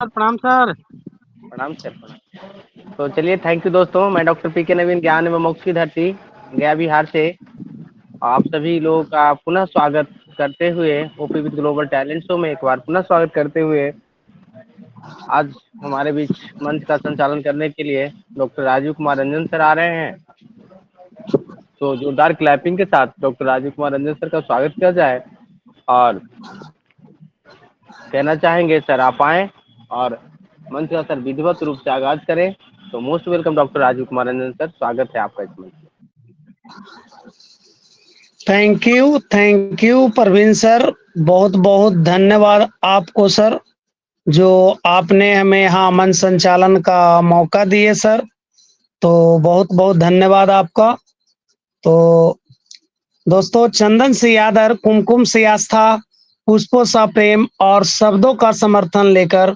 प्रणाम सर। प्रणाम सर, प्रणाम। तो चलिए, थैंक यू दोस्तों। मैं डॉक्टर पी के नवीन, ज्ञान एवं मोक्ष की धरती, गया बिहार से आप सभी लोगों का पुनः स्वागत करते हुए OP with global talent show में एक बार पुनः स्वागत करते हुए आज हमारे बीच मंच का संचालन करने के लिए डॉक्टर राजीव कुमार रंजन सर आ रहे हैं। तो जोरदार क्लैपिंग के साथ डॉक्टर राजीव कुमार रंजन सर का स्वागत किया जाए और कहना चाहेंगे सर आप आए और मंच का सर विधिवत रूप से आगाज करें। तो most welcome doctor Rajeev Kumar Ranjan sir, स्वागत है आपका इस मंच में। Thank you Parveen sir. बहुत बहुत धन्यवाद आपको सर, जो आपने हमें यहाँ मंच संचालन का मौका दिए सर। तो बहुत बहुत धन्यवाद आपका। तो दोस्तों, चंदन से आदर, कुमकुम से आस्था, पुष्पों सा प्रेम और शब्दों का समर्थन लेकर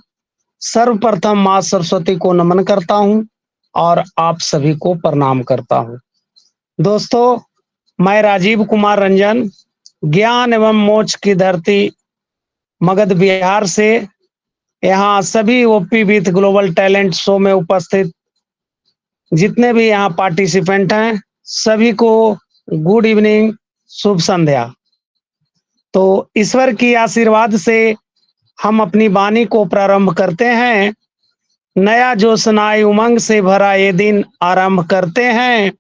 सर्वप्रथम माँ सरस्वती को नमन करता हूँ और आप सभी को प्रणाम करता हूँ। दोस्तों, मैं राजीव कुमार रंजन, ज्ञान एवं मोक्ष की धरती मगध बिहार से यहाँ सभी OP with global talent show में उपस्थित जितने भी यहाँ पार्टिसिपेंट हैं, सभी को गुड इवनिंग, शुभ संध्या। तो ईश्वर की आशीर्वाद से हम अपनी वाणी को प्रारंभ करते हैं। नया जोश नए उमंग से भरा ये दिन आरंभ करते हैं।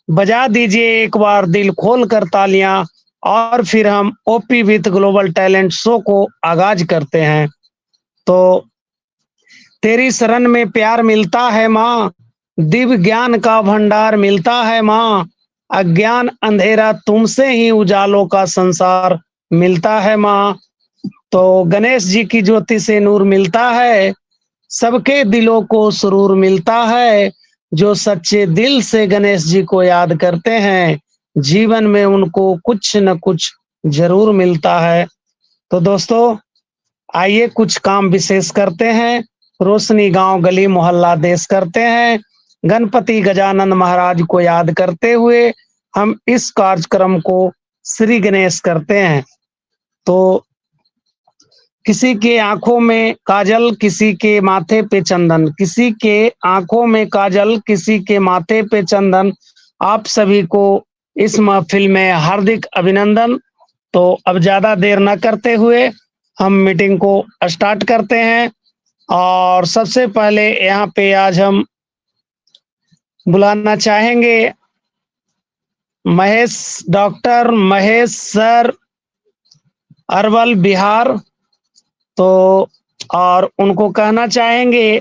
बजा दीजिए एक बार दिल खोल कर तालियां और फिर हम OP with global talent show को आगाज करते हैं। तो तेरी शरण में प्यार मिलता है माँ, दिव्य ज्ञान का भंडार मिलता है माँ, अज्ञान अंधेरा तुमसे ही उजालों का संसार मिलता है माँ। तो गणेश जी की ज्योति से नूर मिलता है, सबके दिलों को सुरूर मिलता है। जो सच्चे दिल से गणेश जी को याद करते हैं, जीवन में उनको कुछ न कुछ जरूर मिलता है। तो दोस्तों, आइए कुछ काम विशेष करते हैं। रोशनी गांव गली मोहल्ला देश करते हैं। गणपति गजानन महाराज को याद करते हुए हम इस कार्यक्रम को श्री गणेश करते हैं। तो किसी के आंखों में काजल, किसी के माथे पे चंदन, किसी के आंखों में काजल, किसी के माथे पे चंदन। आप सभी को इस महफिल में हार्दिक अभिनंदन। तो अब ज्यादा देर न करते हुए हम मीटिंग को स्टार्ट करते हैं। और सबसे पहले यहाँ पे आज हम बुलाना चाहेंगे महेश, डॉक्टर महेश सर, अरवल बिहार। तो और उनको कहना चाहेंगे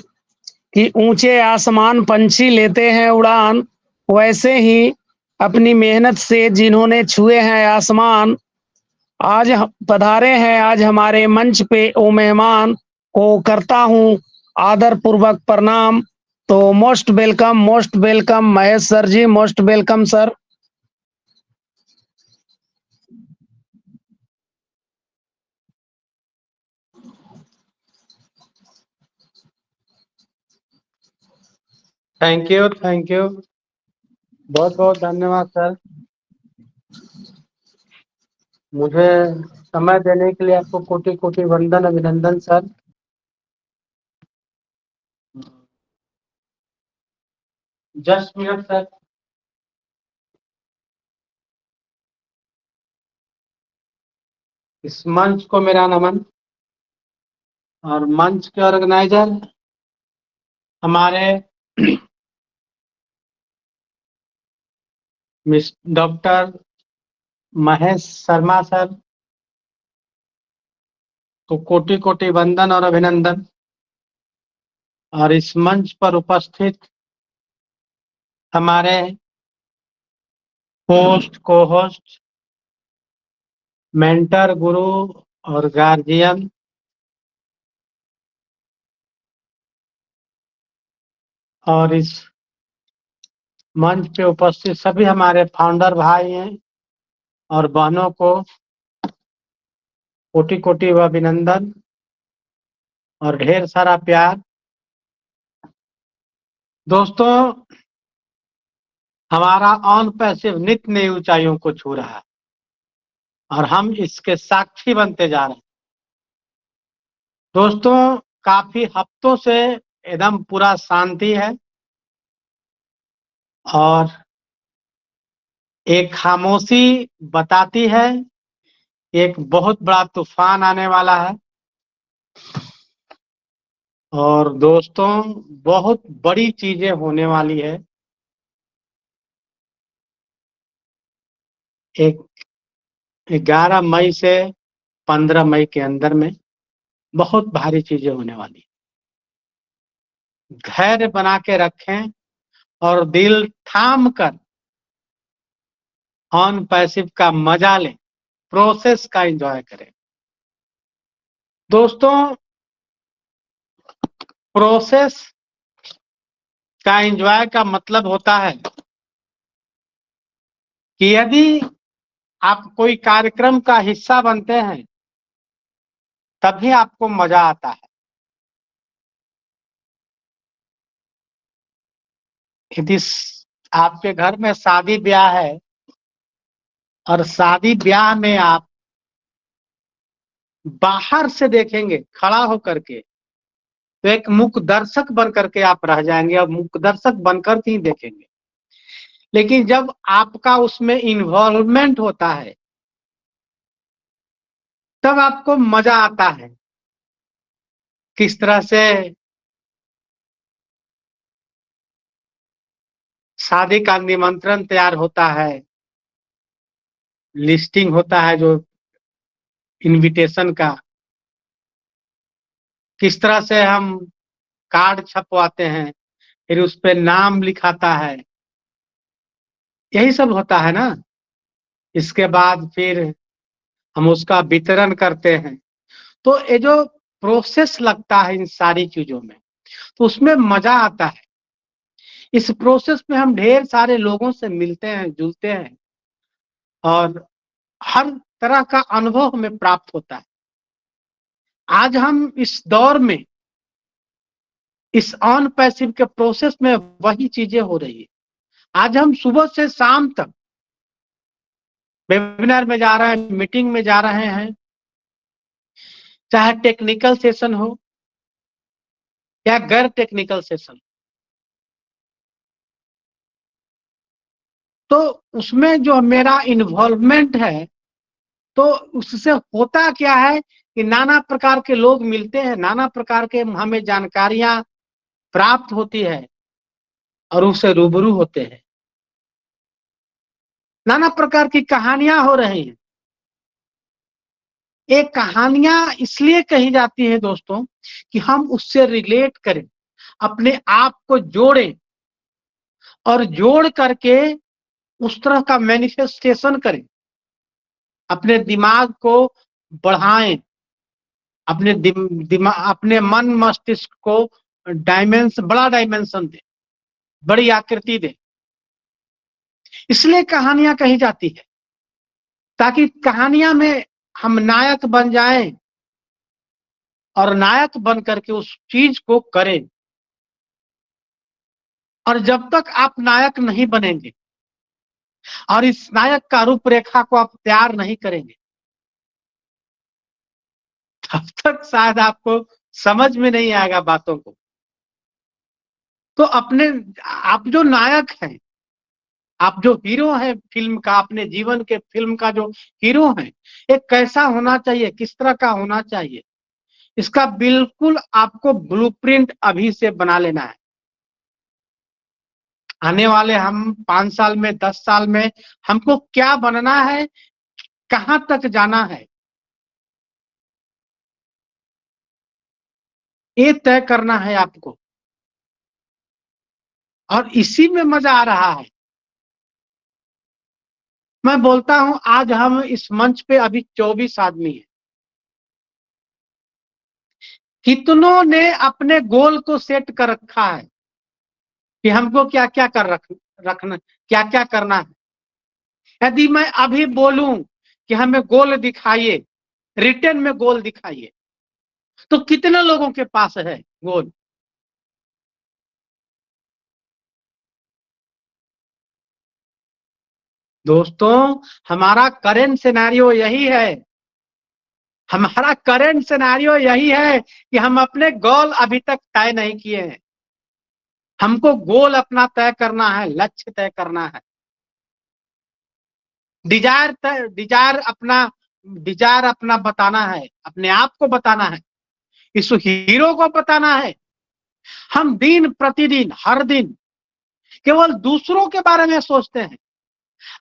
कि ऊंचे आसमान पंछी लेते हैं उड़ान, वैसे ही अपनी मेहनत से जिन्होंने छुए हैं आसमान, आज पधारे हैं आज हमारे मंच पे ओ मेहमान, को करता हूँ आदर पूर्वक प्रणाम। तो most welcome Mahesh sir ji, most welcome sir. Thank you. बहुत बहुत धन्यवाद सर, मुझे समय देने के लिए आपको कोटि कोटि वंदन, अभिनंदन सर। Just minute sir. इस मंच को मेरा नमन। और मंच के ऑर्गेनाइजर हमारे miss doctor Mahesh Sharma sir को कोटि कोटि वंदन और अभिनंदन। और इस मंच पर उपस्थित हमारे होस्ट, को होस्ट, मेंटर, गुरु और गार्जियन, और इस मंच पे उपस्थित सभी हमारे फाउंडर भाई हैं और बहनों को कोटि कोटि अभिनंदन और ढेर सारा प्यार। दोस्तों, हमारा ऑन पैसिव नित्य नई ऊंचाइयों को छू रहा है और हम इसके साक्षी बनते जा रहे हैं। दोस्तों, काफी हफ्तों से एकदम पूरा शांति है और एक खामोशी बताती है एक बहुत बड़ा तूफान आने वाला है। और दोस्तों, बहुत बड़ी चीजें होने वाली है। एक 11 मई से 15 मई के अंदर में बहुत भारी चीजें होने वाली है। धैर्य बना के रखें और दिल थाम कर ऑन पैसिव का मजा लें, प्रोसेस का एंजॉय करें। दोस्तों, प्रोसेस का एंजॉय का मतलब होता है कि यदि आप कोई कार्यक्रम का हिस्सा बनते हैं तभी आपको मजा आता है। यदि आपके घर में शादी ब्याह है और शादी ब्याह में आप बाहर से देखेंगे खड़ा होकर के, तो एक मूक दर्शक बन करके आप रह जाएंगे और मूक दर्शक बनकर ही देखेंगे। लेकिन जब आपका उसमें इन्वॉल्वमेंट होता है तब आपको मजा आता है। किस तरह से शादी का निमंत्रण तैयार होता है, लिस्टिंग होता है जो इनविटेशन का, किस तरह से हम कार्ड छपवाते हैं, फिर उस पे नाम लिखाता है, यही सब होता है ना। इसके बाद फिर हम उसका वितरण करते हैं। तो ये जो प्रोसेस लगता है इन सारी चीजों में, तो उसमें मजा आता है। इस प्रोसेस में हम ढेर सारे लोगों से मिलते हैं, जुलते हैं और हर तरह का अनुभव हमें प्राप्त होता है। आज हम इस दौर में इस ऑन पैसिव के प्रोसेस में वही चीजें हो रही है। आज हम सुबह से शाम तक वेबिनार में जा रहे हैं, मीटिंग में जा रहे हैं, चाहे टेक्निकल सेशन हो या गैर टेक्निकल सेशन, तो उसमें जो मेरा इन्वॉल्वमेंट है, तो उससे होता क्या है कि नाना प्रकार के लोग मिलते हैं, नाना प्रकार के हमें जानकारियां प्राप्त होती है और उससे रूबरू होते हैं। नाना प्रकार की कहानियां हो रही हैं। ये कहानियां इसलिए कही जाती हैं दोस्तों कि हम उससे रिलेट करें, अपने आप को जोड़ें और जोड़ करके उस तरह का मैनिफेस्टेशन करें, अपने दिमाग को बढ़ाएं, अपने मन मस्तिष्क को बड़ा डायमेंशन दे, बड़ी आकृति दे। इसलिए कहानियां कही जाती है ताकि कहानियां में हम नायक बन जाएं और नायक बन करके उस चीज को करें। और जब तक आप नायक नहीं बनेंगे और इस नायक का रूपरेखा को आप तैयार नहीं करेंगे, तब तक शायद आपको समझ में नहीं आएगा बातों को। तो आप जो नायक हैं, आप जो हीरो हैं फिल्म का, अपने जीवन के फिल्म का जो हीरो हैं, एक कैसा होना चाहिए, किस तरह का होना चाहिए, इसका बिल्कुल आपको ब्लूप्रिंट अभी से बना लेना है। आने वाले हम 5 साल में, 10 साल में हमको क्या बनना है, कहां तक जाना है, ये तय करना है आपको। और इसी में मजा आ रहा है। मैं बोलता हूं आज हम इस मंच पे अभी 24 आदमी हैं। कितनों ने अपने गोल को सेट कर रखा है कि हमको क्या क्या रखना, क्या क्या करना है। यदि मैं अभी बोलूं कि हमें गोल दिखाइए, रिटर्न में गोल दिखाइए, तो कितने लोगों के पास है गोल? दोस्तों, हमारा करेंट सिनेरियो यही है हमारा करंट सिनेरियो यही है कि हम अपने गोल अभी तक तय नहीं किए हैं। हमको गोल अपना तय करना है, लक्ष्य तय करना है, डिजायर अपना बताना है, अपने आप को बताना है, इस हीरो को बताना है। हम दिन प्रतिदिन हर दिन केवल दूसरों के बारे में सोचते हैं,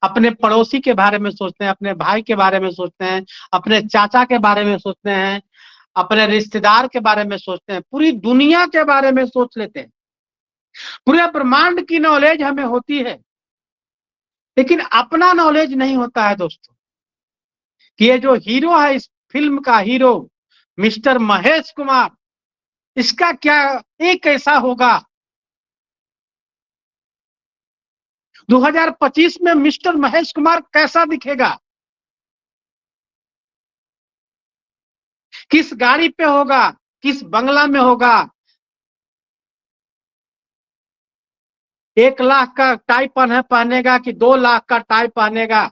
अपने पड़ोसी के बारे में सोचते हैं, अपने भाई के बारे में सोचते हैं, अपने चाचा के बारे में सोचते हैं, अपने रिश्तेदार के बारे में सोचते हैं, पूरी दुनिया के बारे में सोच लेते हैं। पूरे ब्रह्मांड की नॉलेज हमें होती है, लेकिन अपना नॉलेज नहीं होता है दोस्तों कि ये जो हीरो है, इस फिल्म का हीरो मिस्टर महेश कुमार, इसका क्या एक कैसा होगा 2025 में मिस्टर महेश कुमार कैसा दिखेगा, किस गाड़ी पे होगा, किस बंगला में होगा, 1 लाख का टाई पहनेगा कि 2 लाख का टाई पहनेगा।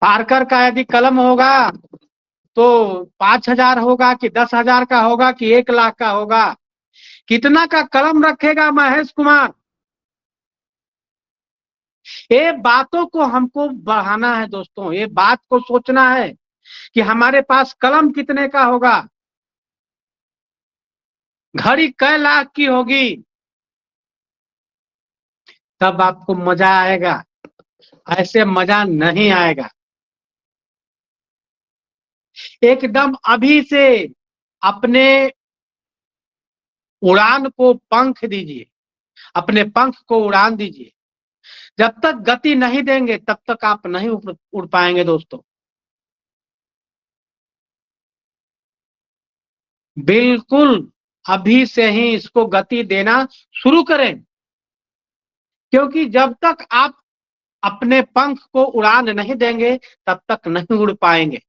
पार्कर का यदि कलम होगा तो 5,000 होगा कि 10,000 का होगा कि 1 लाख का होगा, कितना का कलम रखेगा महेश कुमार। ये बातों को हमको बढ़ाना है दोस्तों, ये बात को सोचना है कि हमारे पास कलम कितने का होगा, घड़ी कै लाख की होगी, तब आपको मजा आएगा, ऐसे मजा नहीं आएगा। एकदम अभी से अपने उड़ान को पंख दीजिए, अपने पंख को उड़ान दीजिए। जब तक गति नहीं देंगे तब तक आप नहीं उड़ पाएंगे दोस्तों। बिल्कुल अभी से ही इसको गति देना शुरू करें, क्योंकि जब तक आप अपने पंख को उड़ान नहीं देंगे तब तक नहीं उड़ पाएंगे।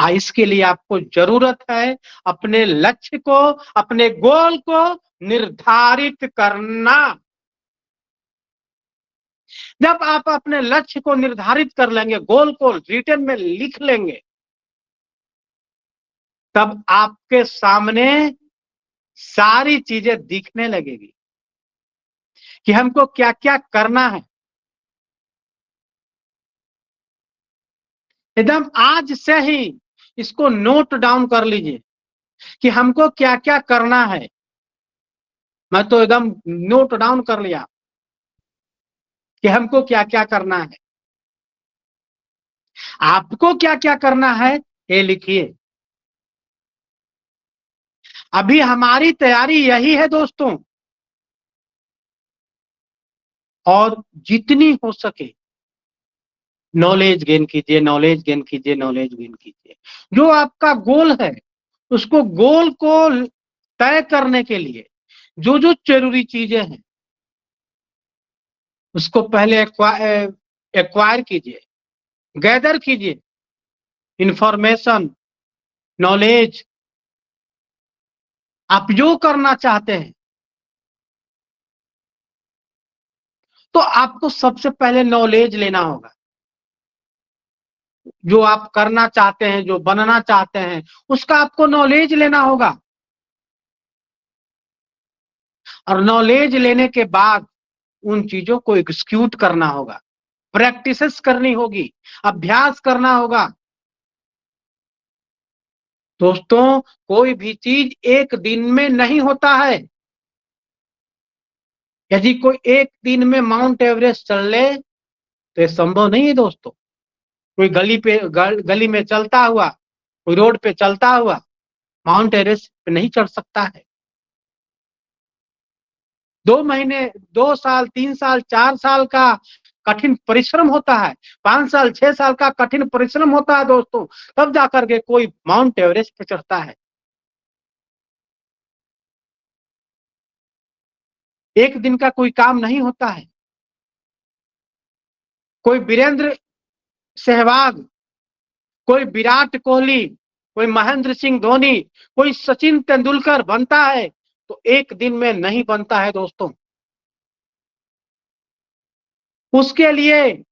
इसके लिए आपको जरूरत है अपने लक्ष्य को, अपने गोल को निर्धारित करना। जब आप अपने लक्ष्य को निर्धारित कर लेंगे, गोल को रिटन में लिख लेंगे, तब आपके सामने सारी चीजें दिखने लगेगी कि हमको क्या क्या करना है। एकदम आज से ही इसको नोट डाउन कर लीजिए कि हमको क्या क्या करना है। मैं तो एकदम नोट डाउन कर लिया कि हमको क्या क्या करना है। आपको क्या क्या करना है ये लिखिए। अभी हमारी तैयारी यही है दोस्तों, और जितनी हो सके नॉलेज गेन कीजिए, नॉलेज गेन कीजिए, नॉलेज गेन कीजिए। जो आपका गोल है उसको गोल को तय करने के लिए जो जो जरूरी चीजें हैं उसको पहले एक्वायर कीजिए, गैदर कीजिए, इंफॉर्मेशन, नॉलेज। आप जो करना चाहते हैं तो आपको सबसे पहले नॉलेज लेना होगा। जो आप करना चाहते हैं, जो बनना चाहते हैं, उसका आपको नॉलेज लेना होगा। और नॉलेज लेने के बाद उन चीजों को एग्जीक्यूट करना होगा, प्रैक्टिसेस करनी होगी, अभ्यास करना होगा। दोस्तों कोई भी चीज एक दिन में नहीं होता है। यदि कोई एक दिन में माउंट एवरेस्ट चल ले तो ये संभव नहीं है दोस्तों। कोई गली में चलता हुआ, कोई रोड पे चलता हुआ माउंट एवरेस्ट पे नहीं चढ़ सकता है। 2 महीने, 2 साल, 3 साल, 4 साल का कठिन परिश्रम होता है, 5 साल, 6 साल का कठिन परिश्रम होता है दोस्तों, तब जाकर के कोई माउंट एवरेस्ट पे चढ़ता है। एक दिन का कोई काम नहीं होता है। कोई वीरेंद्र सहवाग, कोई विराट कोहली, कोई महेंद्र सिंह धोनी, कोई सचिन तेंदुलकर बनता है तो एक दिन में नहीं बनता है दोस्तों। उसके लिए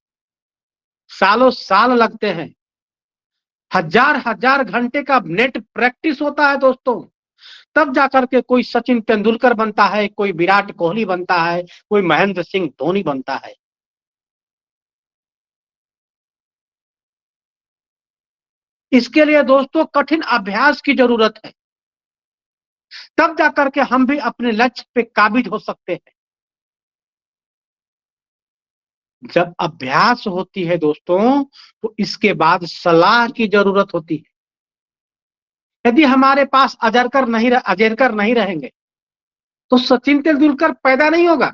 सालों साल लगते हैं, हजार हजार घंटे का नेट प्रैक्टिस होता है दोस्तों, तब जाकर के कोई सचिन तेंदुलकर बनता है, कोई विराट कोहली बनता है, कोई महेंद्र सिंह धोनी बनता है। इसके लिए दोस्तों कठिन अभ्यास की जरूरत है, तब जाकर के हम भी अपने लक्ष्य पे काबिज हो सकते हैं। जब अभ्यास होती है दोस्तों, तो इसके बाद सलाह की जरूरत होती है। यदि हमारे पास अजरकर नहीं रहेंगे, तो सचिन तेंदुलकर पैदा नहीं होगा।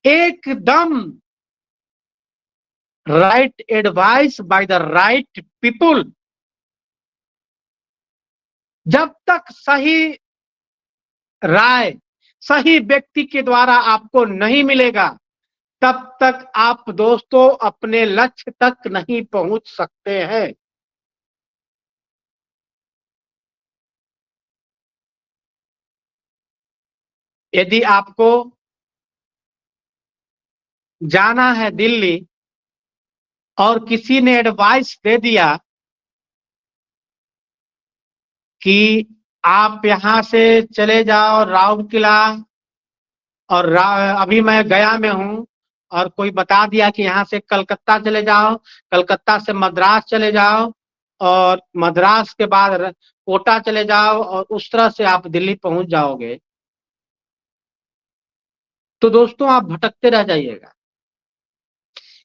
एकदम right advice by the right people, जब तक सही राय सही व्यक्ति के द्वारा आपको नहीं मिलेगा, तब तक आप दोस्तों अपने लक्ष्य तक नहीं पहुंच सकते हैं। यदि आपको जाना है दिल्ली और किसी ने एडवाइस दे दिया कि आप यहां से चले जाओ राउरकेला, और अभी मैं गया में हूं, और कोई बता दिया कि यहाँ से कलकत्ता चले जाओ, कलकत्ता से मद्रास चले जाओ, और मद्रास के बाद कोटा चले जाओ, और उस तरह से आप दिल्ली पहुंच जाओगे, तो दोस्तों आप भटकते रह जाइएगा।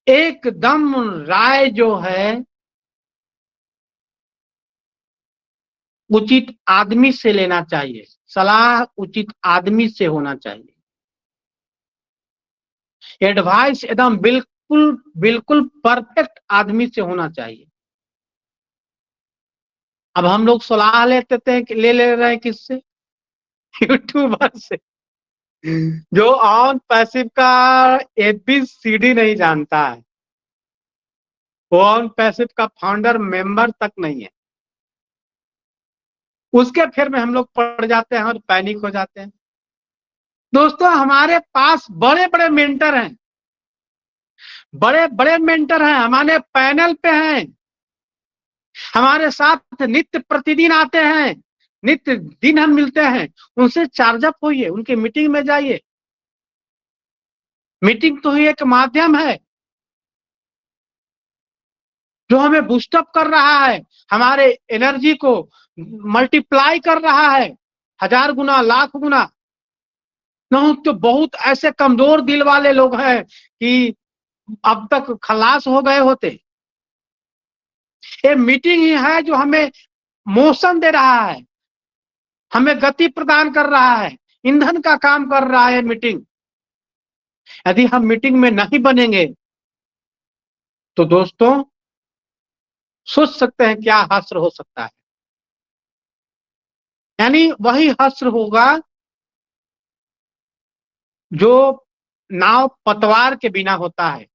एकदम राय जो है उचित आदमी से लेना चाहिए, सलाह उचित आदमी से होना चाहिए। एडवाइस एकदम बिल्कुल बिल्कुल परफेक्ट आदमी से होना चाहिए। अब हम लोग सलाह लेते थे ले रहे हैं किससे? यूट्यूबर से, जो ऑन पैसिव का ABCD नहीं जानता है, वो ऑन पैसिव का फाउंडर मेंबर तक नहीं है, उसके फिर में हम लोग पड़ जाते हैं और पैनिक हो जाते हैं। दोस्तों हमारे पास बड़े बड़े मेंटर हैं, बड़े बड़े मेंटर हैं, हमारे पैनल पे हैं, हमारे साथ नित्य प्रतिदिन आते हैं, नित्य दिन हम मिलते हैं, उनसे चार्जअप होइए, उनकी मीटिंग में जाइए। मीटिंग तो ही एक माध्यम है जो हमें बूस्टअप कर रहा है, हमारे एनर्जी को मल्टीप्लाई कर रहा है, 1000 गुना, लाख गुना। नहीं तो बहुत ऐसे कमजोर दिल वाले लोग हैं कि अब तक खलास हो गए होते। ये मीटिंग ही है जो हमें मोशन दे रहा है, हमें गति प्रदान कर रहा है, ईंधन का काम कर रहा है मीटिंग। यदि हम मीटिंग में नहीं बनेंगे तो दोस्तों सोच सकते हैं क्या हश्र हो सकता है। यानी वही हश्र होगा जो नाव पतवार के बिना होता है,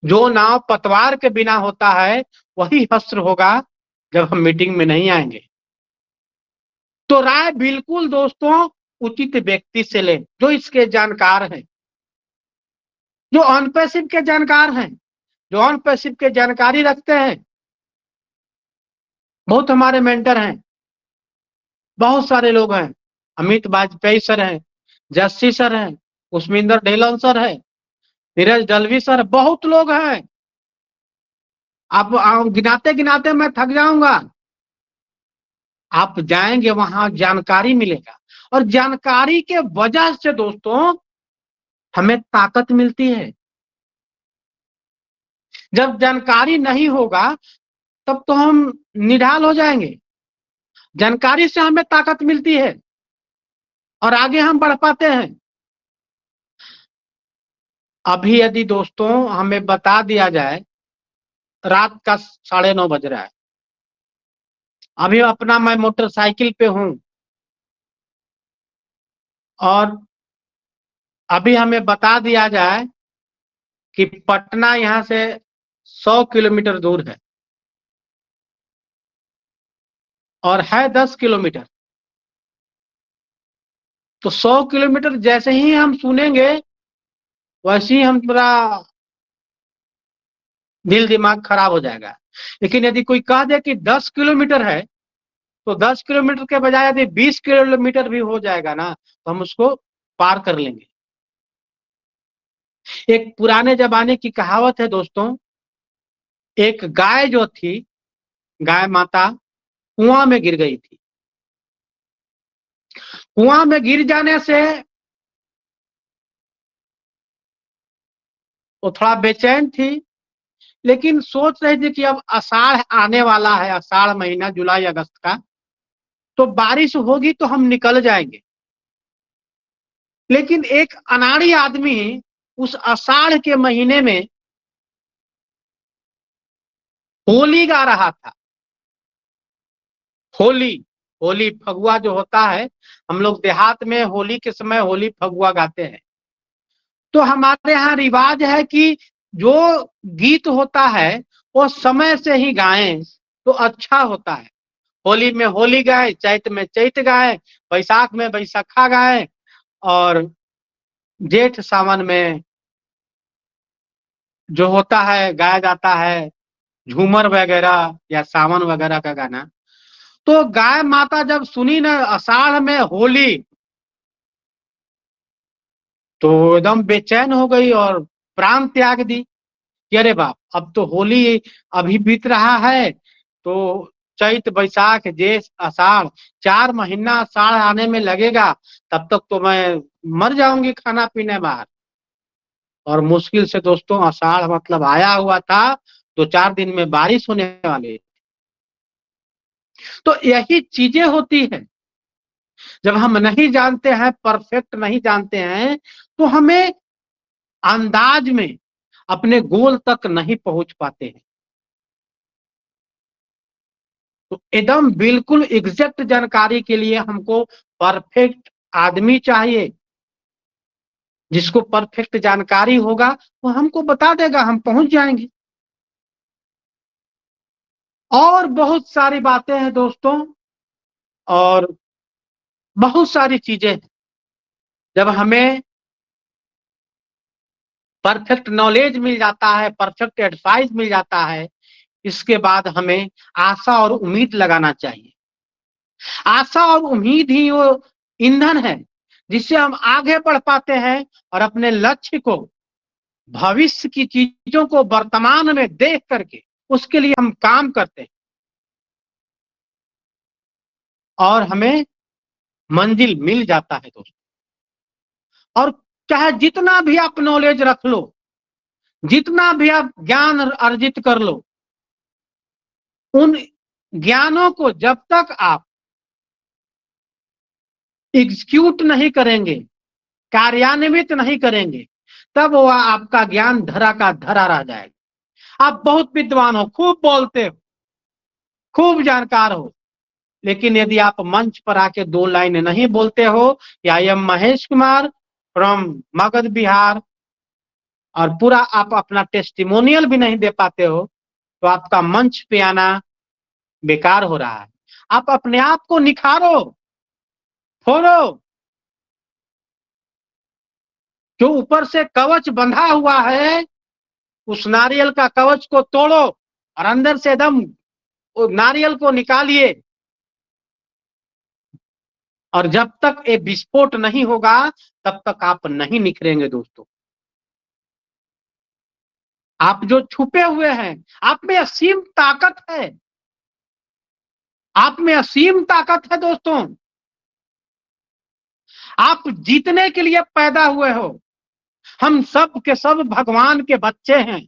जो नाव पतवार के बिना होता है वही हश्र होगा जब हम मीटिंग में नहीं आएंगे। तो राय बिल्कुल दोस्तों उचित व्यक्ति से लें, जो इसके जानकार हैं, जो ऑन पैसिव के जानकार हैं, जो ऑन पैसिव के जानकारी रखते हैं। बहुत हमारे मेंटर हैं, बहुत सारे लोग हैं, अमित वाजपेयी सर हैं, जस्सी सर हैं, उस्मिंदर ढेलन सर है, नीरज दलवी सर, बहुत लोग हैं। आप गिनाते गिनाते मैं थक जाऊंगा। आप जाएंगे वहां जानकारी मिलेगा, और जानकारी के वजह से दोस्तों हमें ताकत मिलती है। जब जानकारी नहीं होगा तब तो हम निढाल हो जाएंगे। जानकारी से हमें ताकत मिलती है और आगे हम बढ़ पाते हैं। अभी यदि दोस्तों हमें बता दिया जाए रात का 9:30 बज रहा है, अभी अपना मैं मोटरसाइकिल पे हूं, और अभी हमें बता दिया जाए कि पटना यहां से 100 किलोमीटर दूर है और है 10 किलोमीटर, तो 100 किलोमीटर जैसे ही हम सुनेंगे वैसे ही हम पूरा दिल दिमाग खराब हो जाएगा। लेकिन यदि कोई कह दे कि 10 किलोमीटर है, तो 10 किलोमीटर के बजाय यदि 20 किलोमीटर भी हो जाएगा ना, तो हम उसको पार कर लेंगे। एक पुराने जमाने की कहावत है दोस्तों, एक गाय जो थी, गाय माता कुआं में गिर गई थी। कुआं में गिर जाने से वो थोड़ा बेचैन थी, लेकिन सोच रही थी कि अब आषाढ़ आने वाला है, आषाढ़ महीना जुलाई अगस्त का, तो बारिश होगी तो हम निकल जाएंगे। लेकिन एक अनाड़ी आदमी उस आषाढ़ के महीने में होली गा रहा था। होली, होली फगुआ जो होता है, हम लोग देहात में होली के समय होली फगुआ गाते हैं। तो हमारे यहाँ रिवाज है कि जो गीत होता है वो समय से ही गाएं तो अच्छा होता है। होली में होली गाए, चैत में चैत गाए, बैसाख में बैसाखा गाए, और जेठ सावन में जो होता है गाया जाता है झूमर वगैरह या सावन वगैरह का गाना। तो गाय माता जब सुनी ना आषाढ़ में होली, तो एकदम बेचैन हो गई और प्राण त्याग दी कि अरे बाप, अब तो होली अभी बीत रहा है, तो चैत बैसाख जेठ आषाढ़ 4 महीना आषाढ़ आने में लगेगा, तब तक तो मैं मर जाऊंगी खाना पीने बाहर। और मुश्किल से दोस्तों आषाढ़ मतलब आया हुआ था, 2-4 दिन में बारिश होने वाली। तो यही चीजें होती है, जब हम नहीं जानते हैं, परफेक्ट नहीं जानते हैं, तो हमें अंदाज में अपने गोल तक नहीं पहुंच पाते हैं। तो एकदम बिल्कुल एग्जैक्ट जानकारी के लिए हमको परफेक्ट आदमी चाहिए। जिसको परफेक्ट जानकारी होगा वो हमको बता देगा, हम पहुंच जाएंगे। और बहुत सारी बातें हैं दोस्तों, और बहुत सारी चीजें हैं। जब हमें परफेक्ट नॉलेज मिल जाता है, परफेक्ट एडवाइस मिल जाता है, इसके बाद हमें आशा और उम्मीद लगाना चाहिए। आशा और उम्मीद ही वो ईंधन है जिससे हम आगे बढ़ पाते हैं और अपने लक्ष्य को, भविष्य की चीजों को वर्तमान में देख करके उसके लिए हम काम करते हैं और हमें मंजिल मिल जाता है दोस्तों। और चाहे जितना भी आप नॉलेज रख लो, जितना भी आप ज्ञान अर्जित कर लो, उन ज्ञानों को जब तक आप एग्जीक्यूट नहीं करेंगे, कार्यान्वित नहीं करेंगे, तब वो आपका ज्ञान धरा का धरा रह जाएगा। आप बहुत विद्वान हो, खूब बोलते हो, खूब जानकार हो, लेकिन यदि आप मंच पर आके 2 लाइन नहीं बोलते हो, या I am Mahesh Kumar from Magadh Bihar, और पूरा आप अपना टेस्टिमोनियल भी नहीं दे पाते हो, तो आपका मंच पे आना बेकार हो रहा है। आप अपने आप को निखारो, फोड़ो। जो ऊपर से कवच बंधा हुआ है, उस नारियल का कवच को तोड़ो और अंदर से एकदम नारियल को निकालिए। और जब तक ये विस्फोट नहीं होगा तब तक आप नहीं निखरेंगे दोस्तों। आप जो छुपे हुए हैं, आप में असीम ताकत है, आप में असीम ताकत है दोस्तों। आप जीतने के लिए पैदा हुए हो। हम सब के सब भगवान के बच्चे हैं,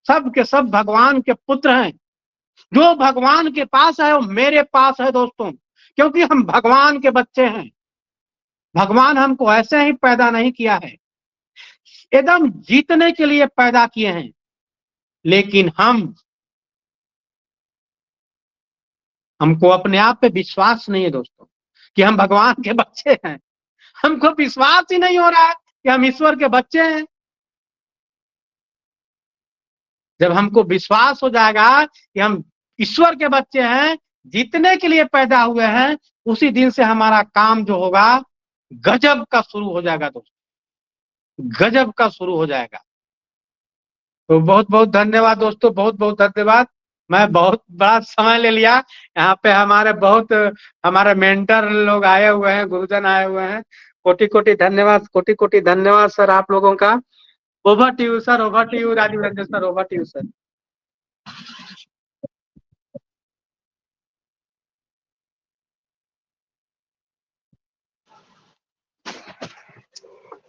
सब के सब भगवान के पुत्र हैं। जो भगवान के पास है वो मेरे पास है दोस्तों, क्योंकि हम भगवान के बच्चे हैं। भगवान हमको ऐसे ही पैदा नहीं किया है, एकदम जीतने के लिए पैदा किए हैं। लेकिन हमको अपने आप पे विश्वास नहीं है दोस्तों कि हम भगवान के बच्चे हैं। हमको विश्वास ही नहीं हो रहा है कि हम ईश्वर के बच्चे हैं। जब हमको विश्वास हो जाएगा कि हम ईश्वर के बच्चे हैं, जीतने के लिए पैदा हुए हैं, उसी दिन से हमारा काम जो होगा गजब का शुरू हो जाएगा दोस्तों, गजब का शुरू हो जाएगा। तो बहुत बहुत धन्यवाद दोस्तों, बहुत बहुत धन्यवाद। मैं बहुत बड़ा समय ले लिया। यहाँ पे हमारे मेंटर लोग आए हुए हैं, गुरुजन आए हुए हैं। कोटि कोटि धन्यवाद, कोटि कोटि धन्यवाद सर आप लोगों का। Over to you sir, over to you Rajeev Ranjan sir, over to you sir.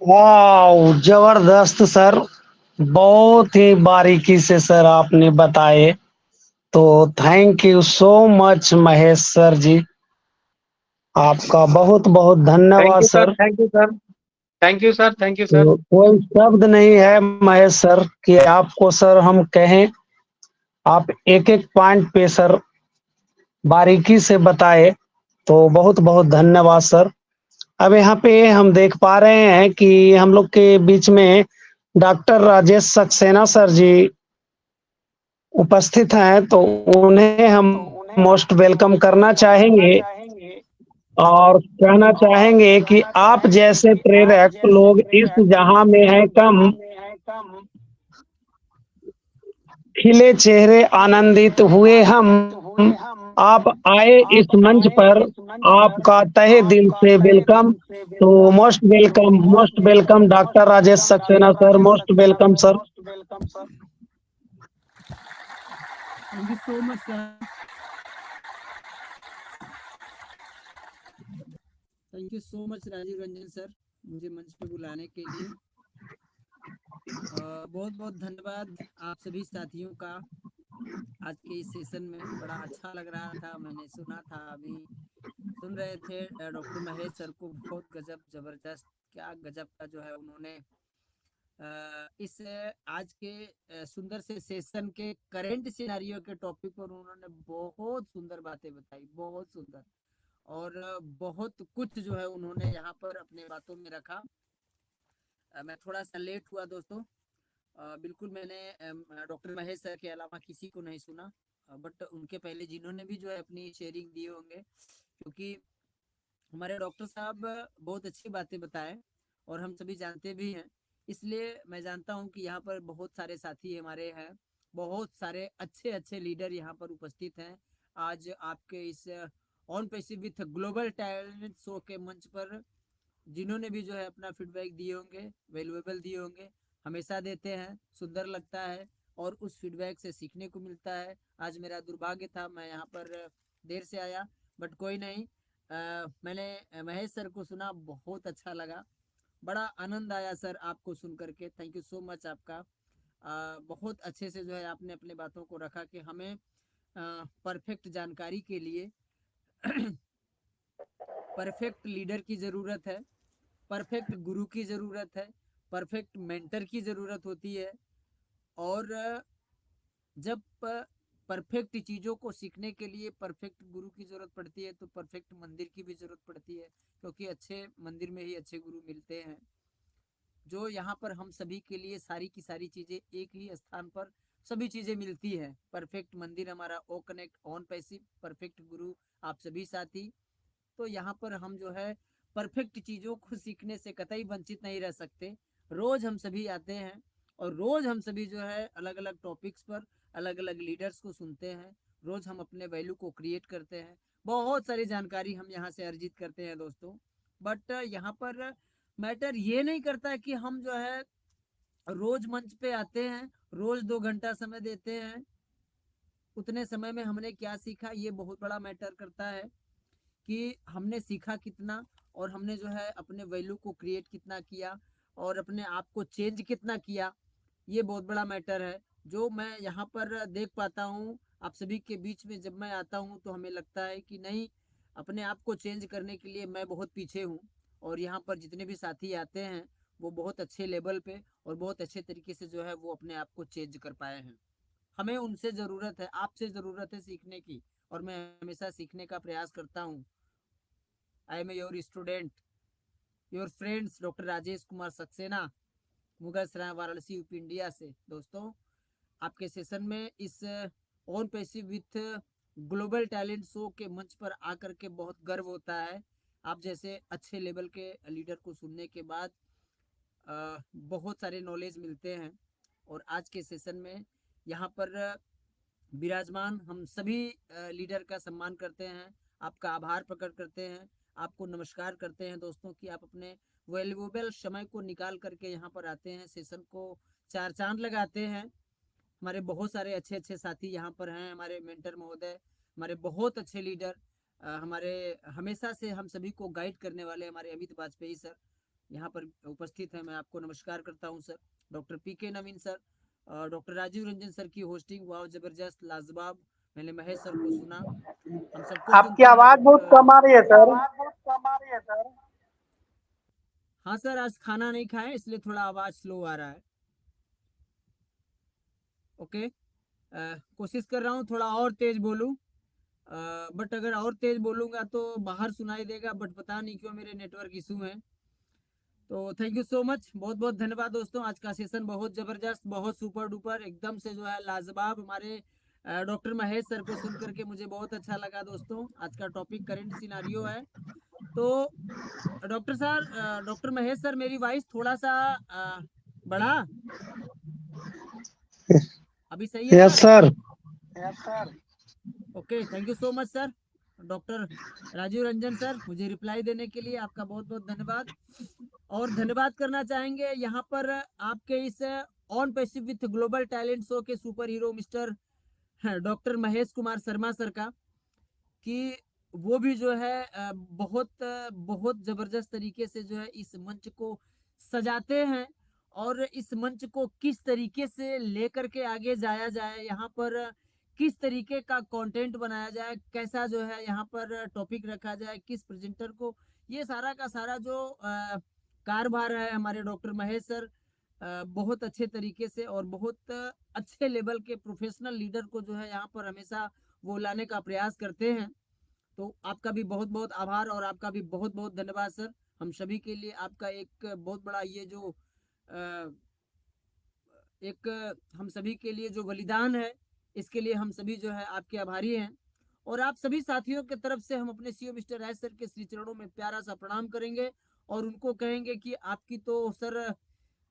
वाह, जबरदस्त सर, बहुत ही बारीकी से सर आपने बताए। तो thank you so much Mahesh sir ji, आपका बहुत बहुत थैंक धन्यवाद you sir, sir. Thank you sir, thank you sir, thank you sir. तो कोई शब्द नहीं है महेश सर कि आपको सर हम कहें। आप एक एक पॉइंट पे सर बारीकी से बताए, तो बहुत बहुत धन्यवाद सर। अब यहाँ पे हम देख पा रहे हैं कि हम लोग के बीच में डॉक्टर राजेश सक्सेना सर जी उपस्थित हैं, तो उन्हें हम मोस्ट वेलकम करना चाहेंगे और कहना चाहेंगे कि आप जैसे प्रेरक लोग इस जहां में हैं कम, खिले चेहरे आनंदित हुए हम, आप आए इस मंच पर, आपका तहे दिल से वेलकम। तो most welcome doctor Rajesh Saxena sir, most welcome sir. Thank you so much sir, thank you so much Rajeev Ranjan sir, मुझे मंच पे बुलाने के लिए। बहुत बहुत धन्यवाद आप सभी साथियों का। आज के इस सेशन में बड़ा अच्छा लग रहा था, मैंने सुना था, अभी सुन रहे थे डॉक्टर महेश सर को। बहुत गजब जबरदस्त, क्या गजब का जो है उन्होंने इस आज के सुंदर से सेशन के करंट सिनेरियो के टॉपिक पर उन्होंने बहुत सुंदर बातें बताई, बहुत सुंदर। और बहुत कुछ जो है उन्होंने यहाँ पर अपने बातों में रखा। मैं थोड़ा सा लेट हुआ दोस्तों। बिल्कुल मैंने डॉक्टर महेश सर के अलावा किसी को नहीं सुना, बट उनके पहले जिन्होंने भी जो है अपनी शेयरिंग दिए होंगे, क्योंकि हमारे डॉक्टर साहब बहुत अच्छी बातें बताए और हम सभी जानते भी हैं। इसलिए मैं जानता हूं कि यहाँ पर बहुत सारे साथी हमारे हैं, बहुत सारे अच्छे अच्छे लीडर यहाँ पर उपस्थित हैं। आज आपके इस on passive with global talent show के मंच पर जिन्होंने भी जो है अपना फीडबैक दिए होंगे, वैल्यूएबल दिए होंगे, हमेशा देते हैं, सुंदर लगता है और उस फीडबैक से सीखने को मिलता है। आज मेरा दुर्भाग्य था, मैं यहाँ पर देर से आया, बट कोई नहीं। मैंने महेश सर को सुना, बहुत अच्छा लगा, बड़ा आनंद आया सर आपको सुन करके। थैंक यू सो मच आपका। बहुत अच्छे से जो है आपने अपने बातों को रखा कि हमें परफेक्ट जानकारी के लिए परफेक्ट लीडर की ज़रूरत है, परफेक्ट गुरु की ज़रूरत है, परफेक्ट मेंटर की ज़रूरत होती है। और जब परफेक्ट चीज़ों को सीखने के लिए परफेक्ट गुरु की ज़रूरत पड़ती है, तो परफेक्ट मंदिर की भी ज़रूरत पड़ती है, क्योंकि अच्छे मंदिर में ही अच्छे गुरु मिलते हैं। जो यहाँ पर हम सभी के लिए सारी की सारी चीज़ें एक ही स्थान पर सभी चीज़ें मिलती हैं। परफेक्ट मंदिर हमारा ओ कनेक्ट ऑन पैसिव, परफेक्ट गुरु आप सभी साथी। तो यहाँ पर हम जो है परफेक्ट चीज़ों को सीखने से कतई वंचित नहीं रह सकते। रोज हम सभी आते हैं और रोज हम सभी जो है अलग अलग टॉपिक्स पर अलग अलग लीडर्स को सुनते हैं। रोज हम अपने वैल्यू को क्रिएट करते हैं, बहुत सारी जानकारी हम यहाँ से अर्जित करते हैं दोस्तों। बट यहाँ पर मैटर ये नहीं करता कि हम जो है रोज मंच पे आते हैं, रोज 2 घंटा समय देते हैं, उतने समय में हमने क्या सीखा, ये बहुत बड़ा मैटर करता है कि हमने सीखा कितना और हमने जो है अपने वैल्यू को क्रिएट कितना किया और अपने आप को चेंज कितना किया। ये बहुत बड़ा मैटर है जो मैं यहाँ पर देख पाता हूँ। आप सभी के बीच में जब मैं आता हूँ तो हमें लगता है कि नहीं, अपने आप को चेंज करने के लिए मैं बहुत पीछे हूँ। और यहाँ पर जितने भी साथी आते हैं वो बहुत अच्छे लेवल पे और बहुत अच्छे तरीके से जो है वो अपने आप को चेंज कर पाए हैं। हमें उनसे ज़रूरत है, आपसे ज़रूरत है सीखने की, और मैं हमेशा सीखने का प्रयास करता हूँ। I am your student, your friends doctor Rajesh Kumar Saxena, Mughal Sarai, Varanasi, UP, India से। दोस्तों, आपके सेशन में इस on passive with global talent show के मंच पर आकर के बहुत गर्व होता है। आप जैसे अच्छे लेवल के लीडर को सुनने के बाद बहुत सारे नॉलेज मिलते हैं। और आज के सेशन में यहाँ पर विराजमान हम सभी लीडर का सम्मान करते हैं, आपका आभार प्रकट करते हैं, आपको नमस्कार करते हैं दोस्तों कि आप अपने वैल्यूएबल समय को निकाल करके यहाँ पर आते हैं, सेशन को चार चांद लगाते हैं। हमारे बहुत सारे अच्छे अच्छे साथी यहाँ पर हैं, हमारे मेंटर महोदय, हमारे बहुत अच्छे लीडर, हमारे हमेशा से हम सभी को गाइड करने वाले हमारे अमित वाजपेयी सर यहाँ पर उपस्थित हैं। मैं आपको नमस्कार करता हूँ sir. Doctor PK Naveen sir, doctor Rajiv Ranjan sir की होस्टिंग वाह जबरदस्त लाजवाब। मैंने महेश सर को सुना, हम सबको आपकी सुनते हैं आवाज बहुत कम आ रही है सर। हाँ सर, आज खाना नहीं खाए इसलिए थोड़ा आवाज स्लो आ रहा है। ओके, कोशिश कर रहा हूँ थोड़ा और तेज बोलूँ, बट अगर और तेज बोलूँगा तो बाहर सुनाई देगा, बट पता नहीं क्यों मेरे नेटवर्क इशू है। तो थैंक यू सो मच, बहुत बहुत धन्यवाद दोस्तों। आज का सेशन बहुत जबरदस्त, बहुत सुपर डुपर, एकदम से जो है लाजवाब। हमारे डॉक्टर महेश सर को सुन करके मुझे बहुत अच्छा लगा दोस्तों। आज का टॉपिक करंट सिनारियो है। तो doctor sir, doctor Mahesh sir, मेरी वॉइस थोड़ा सा बढ़ा, अभी सही है yes sir? Sir. Okay, thank you so much sir. Doctor Rajiv Ranjan sir, मुझे रिप्लाई देने के लिए आपका बहुत बहुत धन्यवाद। और धन्यवाद करना चाहेंगे यहाँ पर आपके इस on passive with global talent show के super hero mister doctor Mahesh Kumar Sharma sir का, कि वो भी जो है बहुत बहुत जबरदस्त तरीके से जो है इस मंच को सजाते हैं। और इस मंच को किस तरीके से लेकर के आगे जाया जाए, यहाँ पर किस तरीके का कंटेंट बनाया जाए, कैसा जो है यहाँ पर टॉपिक रखा जाए, किस प्रेजेंटर को, ये सारा का सारा जो कारभार है हमारे डॉक्टर महेश सर बहुत अच्छे तरीके से और बहुत अच्छे लेवल के प्रोफेशनल लीडर को जो है यहाँ पर हमेशा वो लाने का प्रयास करते हैं। तो आपका भी बहुत बहुत आभार और आपका भी बहुत बहुत धन्यवाद सर। हम सभी के लिए आपका एक बहुत बड़ा ये जो एक हम सभी के लिए जो बलिदान है, इसके लिए हम सभी जो है आपके आभारी हैं। और आप सभी साथियों की तरफ से हम अपने सीओ मिस्टर राज सर के श्री चरणों में प्यारा सा प्रणाम करेंगे और उनको कहेंगे कि आपकी तो सर,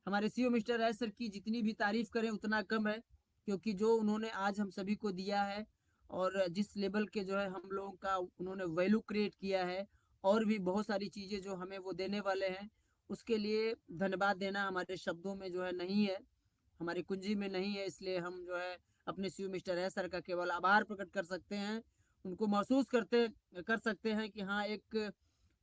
हमारे सीओ मिस्टर राज सर की जितनी भी तारीफ करें उतना कम है, क्योंकि जो उन्होंने आज हम सभी को दिया है और जिस लेवल के जो है हम लोगों का उन्होंने वैल्यू क्रिएट किया है, और भी बहुत सारी चीज़ें जो हमें वो देने वाले हैं, उसके लिए धन्यवाद देना हमारे शब्दों में जो है नहीं है, हमारी कुंजी में नहीं है। इसलिए हम जो है अपने सीओ मिस्टर राज सर का केवल आभार प्रकट कर सकते हैं, उनको महसूस कर सकते हैं कि हाँ, एक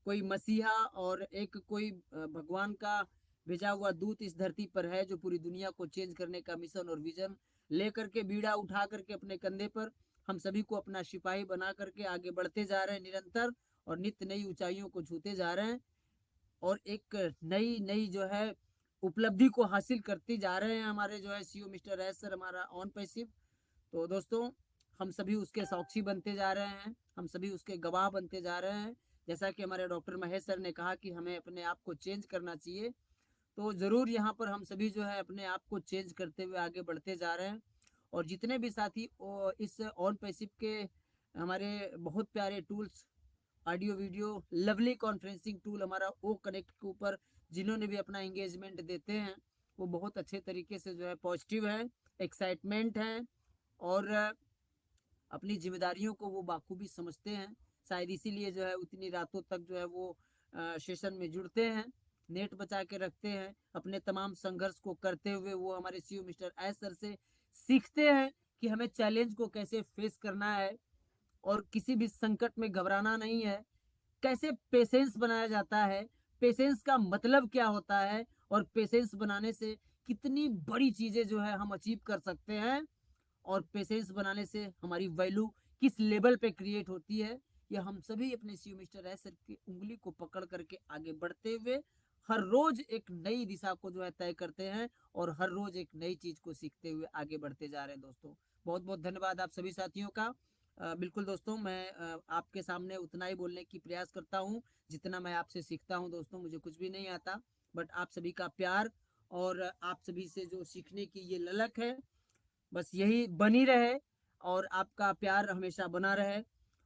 कोई मसीहा और एक कोई भगवान का भेजा हुआ दूत इस धरती पर है, जो पूरी दुनिया को चेंज करने का मिशन और विजन लेकर के, बीड़ा उठा करके अपने कंधे पर हम सभी को अपना सिपाही बना करके आगे बढ़ते जा रहे हैं निरंतर, और नित्य नई ऊंचाइयों को छूते जा रहे हैं और एक नई नई जो है उपलब्धि को हासिल करते जा रहे हैं हमारे जो है सीओ मिस्टर राज सर, हमारा ऑन पैसिव। तो दोस्तों, हम सभी उसके साक्षी बनते जा रहे हैं, हम सभी उसके गवाह बनते जा रहे हैं। जैसा कि हमारे डॉक्टर महेश सर ने कहा कि हमें अपने आप को चेंज करना चाहिए, तो ज़रूर यहाँ पर हम सभी जो है अपने आप को चेंज करते हुए आगे बढ़ते जा रहे हैं। और जितने भी साथी इस ऑन पैसिव के हमारे बहुत प्यारे tools, audio video lovely conferencing tool हमारा ओ कनेक्ट के ऊपर जिन्होंने भी अपना एंगेजमेंट देते हैं, वो बहुत अच्छे तरीके से जो है पॉजिटिव है, एक्साइटमेंट है और अपनी जिम्मेदारियों को वो बाखूबी समझते हैं। शायद इसीलिए जो है उतनी रातों तक जो है वो सेशन में जुड़ते हैं, नेट बचा के रखते हैं, अपने तमाम संघर्ष को करते हुए वो हमारे सीओ मिस्टर एस सर से सीखते हैं कि हमें चैलेंज को कैसे फेस करना है और किसी भी संकट में घबराना नहीं है, कैसे पेशेंस बनाया जाता है, पेशेंस का मतलब क्या होता है और पेशेंस बनाने से कितनी बड़ी चीज़ें जो है हम अचीव कर सकते हैं, और पेशेंस बनाने से हमारी वैल्यू किस लेवल पे क्रिएट होती है, यह हम सभी अपने सीओ मिस्टर राज सर की उंगली को पकड़ करके आगे बढ़ते हुए हर रोज एक नई दिशा को जो है तय करते हैं और हर रोज एक नई चीज को सीखते हुए आगे बढ़ते जा रहे हैं। दोस्तों, बहुत बहुत धन्यवाद आप सभी साथियों का। बिल्कुल दोस्तों, मैं आपके सामने उतना ही बोलने की प्रयास करता हूँ जितना मैं आपसे सीखता हूँ। दोस्तों, मुझे कुछ भी नहीं आता, बट आप सभी का प्यार और आप सभी से जो सीखने की ये ललक है, बस यही बनी रहे और आपका प्यार हमेशा बना रहे।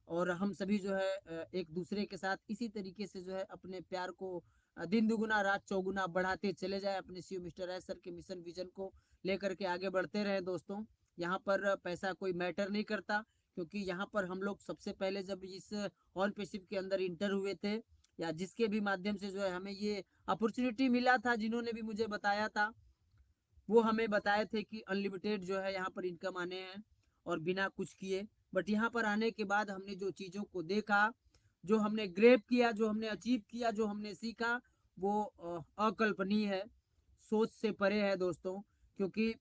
और हम सभी जो है एक दूसरे के साथ इसी तरीके से जो है अपने प्यार को दिन दुगुना रात चौगुना बढ़ाते चले जाए, अपने सीओ मिस्टर एस सर के मिशन विजन को लेकर के आगे बढ़ते रहे दोस्तों। यहाँ पर पैसा कोई मैटर नहीं करता, क्योंकि यहाँ पर हम लोग सबसे पहले जब इस ऑन पेसिव के अंदर इंटर हुए थे, या जिसके भी माध्यम से जो है हमें ये अपॉर्चुनिटी मिला था, जिन्होंने भी मुझे बताया था, वो हमें बताए थे कि अनलिमिटेड जो है यहाँ पर इनकम आने हैं और बिना कुछ किए। बट यहाँ पर आने के बाद हमने जो चीज़ों को देखा, जो हमने ग्रेप किया, जो हमने अचीव किया, जो हमने सीखा, वो अकल्पनीय है, सोच से परे है दोस्तों। क्योंकि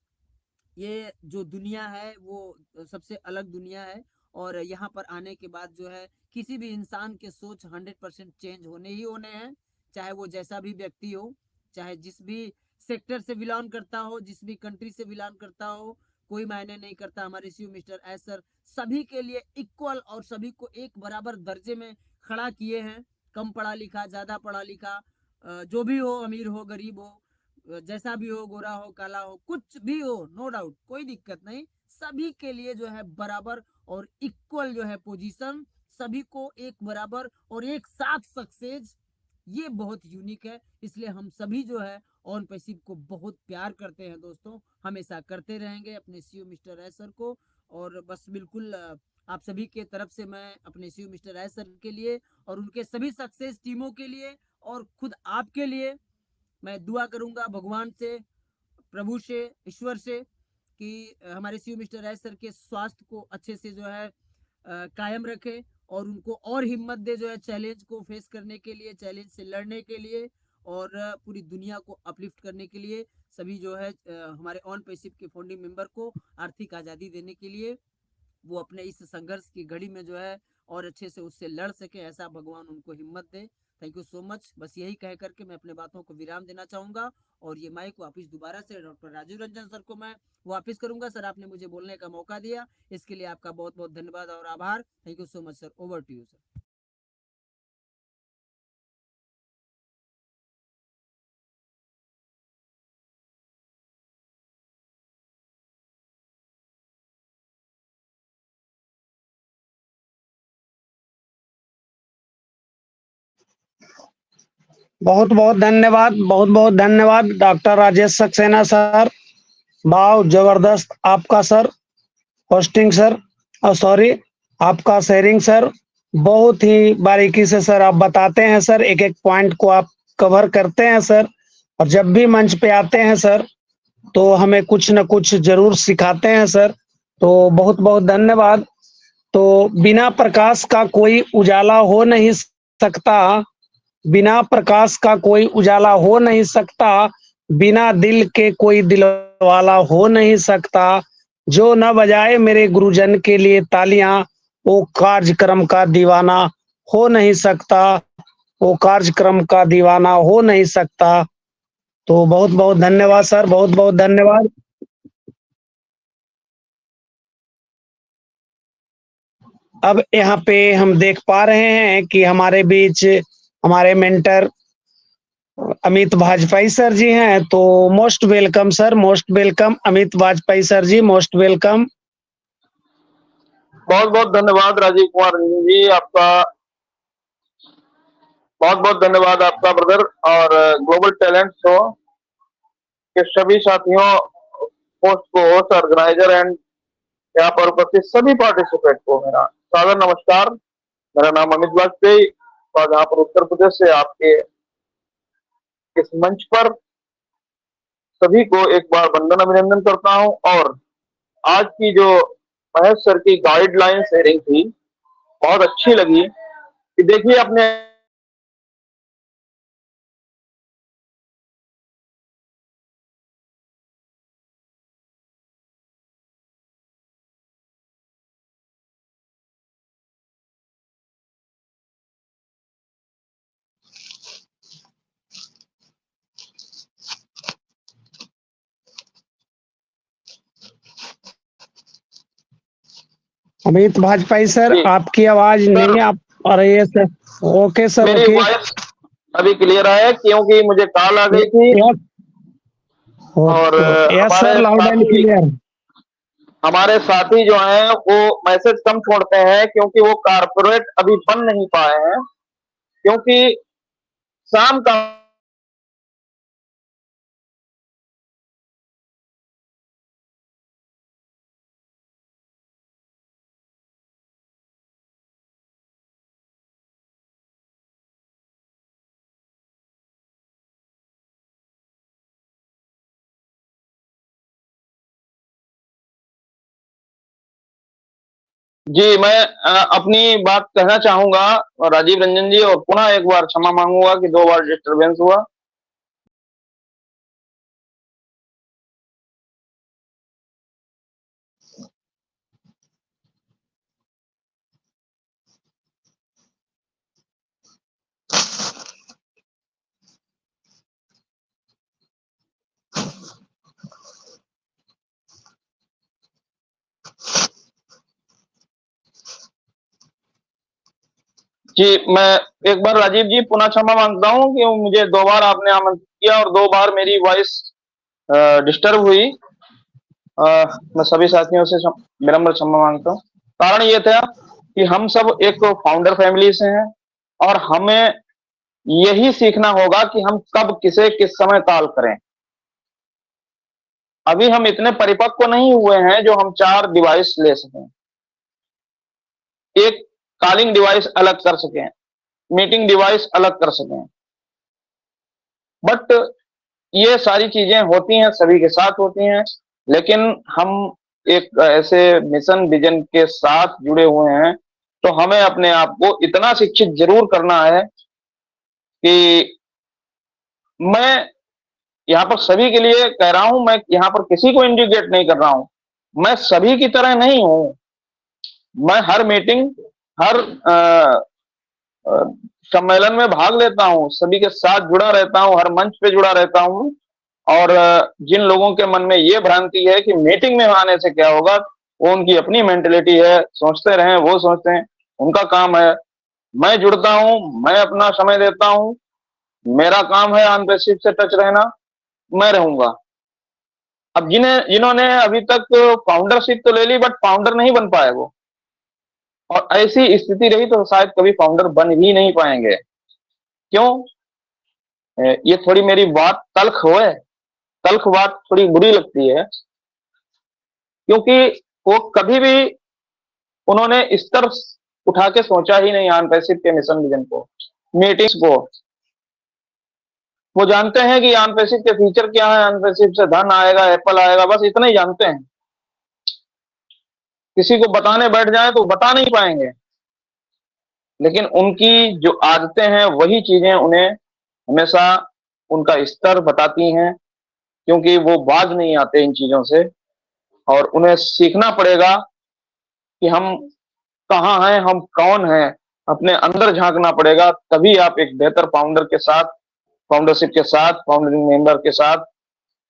ये जो दुनिया है वो सबसे अलग दुनिया है, और यहाँ पर आने के बाद जो है किसी भी इंसान के सोच 100% चेंज होने ही होने हैं, चाहे वो जैसा भी व्यक्ति हो, चाहे जिस भी सेक्टर से बिलोंग करता हो, जिस भी कंट्री से बिलोंग करता हो, कोई मायने नहीं करता। हमारे सीओ मिस्टर एस सर सभी के लिए इक्वल और सभी को एक बराबर दर्जे में खड़ा किए हैं। कम पढ़ा लिखा, ज्यादा पढ़ा लिखा, जो भी हो, अमीर हो गरीब हो, जैसा भी हो, गोरा हो काला हो, कुछ भी हो, नो डाउट, कोई दिक्कत नहीं, सभी के लिए जो है बराबर और इक्वल जो है पोजीशन, सभी को एक बराबर और एक साथ सक्सेस, ये बहुत यूनिक है। इसलिए हम सभी जो है ऑन पैसिव को बहुत प्यार करते हैं दोस्तों, हमेशा करते रहेंगे अपने सीओ मिस्टर एस सर को। और बस बिल्कुल आप सभी के तरफ से मैं अपने सीओ मिस्टर एस सर के लिए और उनके सभी सक्सेस टीमों के लिए और खुद आपके लिए मैं दुआ करूंगा भगवान से, प्रभु से, ईश्वर से, कि हमारे सीओ मिस्टर एस सर के स्वास्थ्य को अच्छे से जो है कायम रखे और उनको और हिम्मत दे जो है चैलेंज को फेस करने के लिए, चैलेंज से लड़ने के लिए और पूरी दुनिया को अपलिफ्ट करने के लिए। सभी जो है हमारे ऑन पैसिव के फाउंडिंग मेंबर को आर्थिक आज़ादी देने के लिए वो अपने इस संघर्ष की घड़ी में जो है और अच्छे से उससे लड़ सके, ऐसा भगवान उनको हिम्मत दे। Thank you so much. बस यही कह करके मैं अपने बातों को विराम देना चाहूंगा और ये माइक वापस दोबारा से डॉक्टर राजीव रंजन सर को मैं वापस करूंगा। सर, आपने मुझे बोलने का मौका दिया, इसके लिए आपका बहुत बहुत धन्यवाद और आभार। Thank you so much sir. Over to you sir. बहुत बहुत धन्यवाद, बहुत बहुत धन्यवाद डॉक्टर राजेश सक्सेना सर। वाह, जबरदस्त आपका सर होस्टिंग सर, और सॉरी आपका शेयरिंग सर। बहुत ही बारीकी से सर आप बताते हैं सर, एक एक पॉइंट को आप कवर करते हैं सर। और जब भी मंच पे आते हैं सर तो हमें कुछ न कुछ जरूर सिखाते हैं सर। तो बहुत बहुत धन्यवाद। तो बिना प्रकाश का कोई उजाला हो नहीं सकता, बिना प्रकाश का कोई उजाला हो नहीं सकता, बिना दिल के कोई दिलवाला हो नहीं सकता। जो न बजाए मेरे गुरुजन के लिए तालियां, वो कार्यक्रम का दीवाना हो नहीं सकता, वो कार्यक्रम का दीवाना हो नहीं सकता। तो बहुत बहुत धन्यवाद सर, बहुत बहुत धन्यवाद। अब यहाँ पे हम देख पा रहे हैं कि हमारे बीच हमारे मेंटर अमित वाजपेयी सर जी हैं। तो most welcome sir, most welcome Amit Vajpayee sir ji, most welcome. बहुत बहुत धन्यवाद राजीव कुमार रंजन जी, आपका बहुत बहुत धन्यवाद आपका ब्रदर, और ग्लोबल टैलेंट शो के सभी साथियों, होस्ट को होस्ट, ऑर्गेनाइजर एंड यहाँ पर उपस्थित सभी पार्टिसिपेंट को मेरा सादर नमस्कार। मेरा नाम अमित वाजपेयी, शाहजहांपुर उत्तर प्रदेश से आपके इस मंच पर सभी को एक बार वंदन अभिनंदन करता हूं। और आज की जो महेश सर की गाइडलाइन शेयरिंग थी बहुत अच्छी लगी कि देखिए अपने अमित वाजपेयी सर, आपकी आवाज नहीं आप आ रही है सर। ओके सर, मेरी ओके। वॉइस अभी क्लियर है क्योंकि मुझे कॉल आ गई थी। और यस सर, लाउड एंड साथी क्लियर। हमारे साथी जो हैं वो मैसेज कम छोड़ते हैं क्योंकि वो कारपोरेट अभी बन नहीं पाए हैं, क्योंकि शाम का जी, मैं अपनी बात कहना चाहूंगा राजीव रंजन जी, और पुनः एक बार क्षमा मांगूंगा कि 2 बार डिस्टरबेंस हुआ। जी, मैं एक बार राजीव जी पुनः क्षमा मांगता हूँ कि मुझे 2 बार आपने आमंत्रित किया और 2 बार मेरी वॉइस डिस्टर्ब हुई। अ, मैं सभी साथियों से विनम्र क्षमा मांगता हूँ। कारण ये था कि हम सब एक फाउंडर फैमिली से हैं और हमें यही सीखना होगा कि हम कब किसे किस समय कॉल करें। अभी हम इतने परिपक्व नहीं हुए हैं जो हम 4 डिवाइस ले सकें। एक कॉलिंग डिवाइस अलग कर सकें, मीटिंग डिवाइस अलग कर सकें। बट ये सारी चीजें होती हैं, सभी के साथ होती हैं, लेकिन हम एक ऐसे मिशन विजन के साथ जुड़े हुए हैं, तो हमें अपने आप को इतना शिक्षित जरूर करना है कि मैं यहाँ पर सभी के लिए कह रहा हूं, मैं यहाँ पर किसी को इंडिकेट नहीं कर रहा हूं, मैं सभी की तरह नहीं हूं। मैं हर मीटिंग, हर अ, सम्मेलन में भाग लेता हूं, सभी के साथ जुड़ा रहता हूं, हर मंच पे जुड़ा रहता हूं। और जिन लोगों के मन में ये भ्रांति है कि मीटिंग में आने से क्या होगा, वो उनकी अपनी मेंटेलिटी है, सोचते रहें, वो सोचते हैं, उनका काम है। मैं जुड़ता हूं, मैं अपना समय देता हूं, मेरा काम है आंतरशिप से टच रहना, मैं रहूंगा। अब जिन्होंने अभी तक फाउंडरशिप तो ले ली बट फाउंडर नहीं बन पाए वो, और ऐसी स्थिति रही तो शायद कभी फाउंडर बन ही नहीं पाएंगे। क्यों? ये थोड़ी मेरी बात तल्ख है, तल्ख बात थोड़ी बुरी लगती है, क्योंकि वो कभी भी उन्होंने स्तर उठा के सोचा ही नहीं आन-पैसिव के मिशन विजन को, मीटिंग्स को। वो जानते हैं कि आन-पैसिव के फीचर क्या है, आन-पैसिव से धन आएगा, एप्पल आएगा, बस इतना ही जानते हैं। किसी को बताने बैठ जाए तो बता नहीं पाएंगे, लेकिन उनकी जो आदतें हैं वही चीजें उन्हें हमेशा उनका स्तर बताती हैं, क्योंकि वो बाज नहीं आते इन चीजों से। और उन्हें सीखना पड़ेगा कि हम कहाँ हैं, हम कौन हैं, अपने अंदर झांकना पड़ेगा, तभी आप एक बेहतर फाउंडर के साथ, फाउंडरशिप के साथ, फाउंडिंग मेंबर के साथ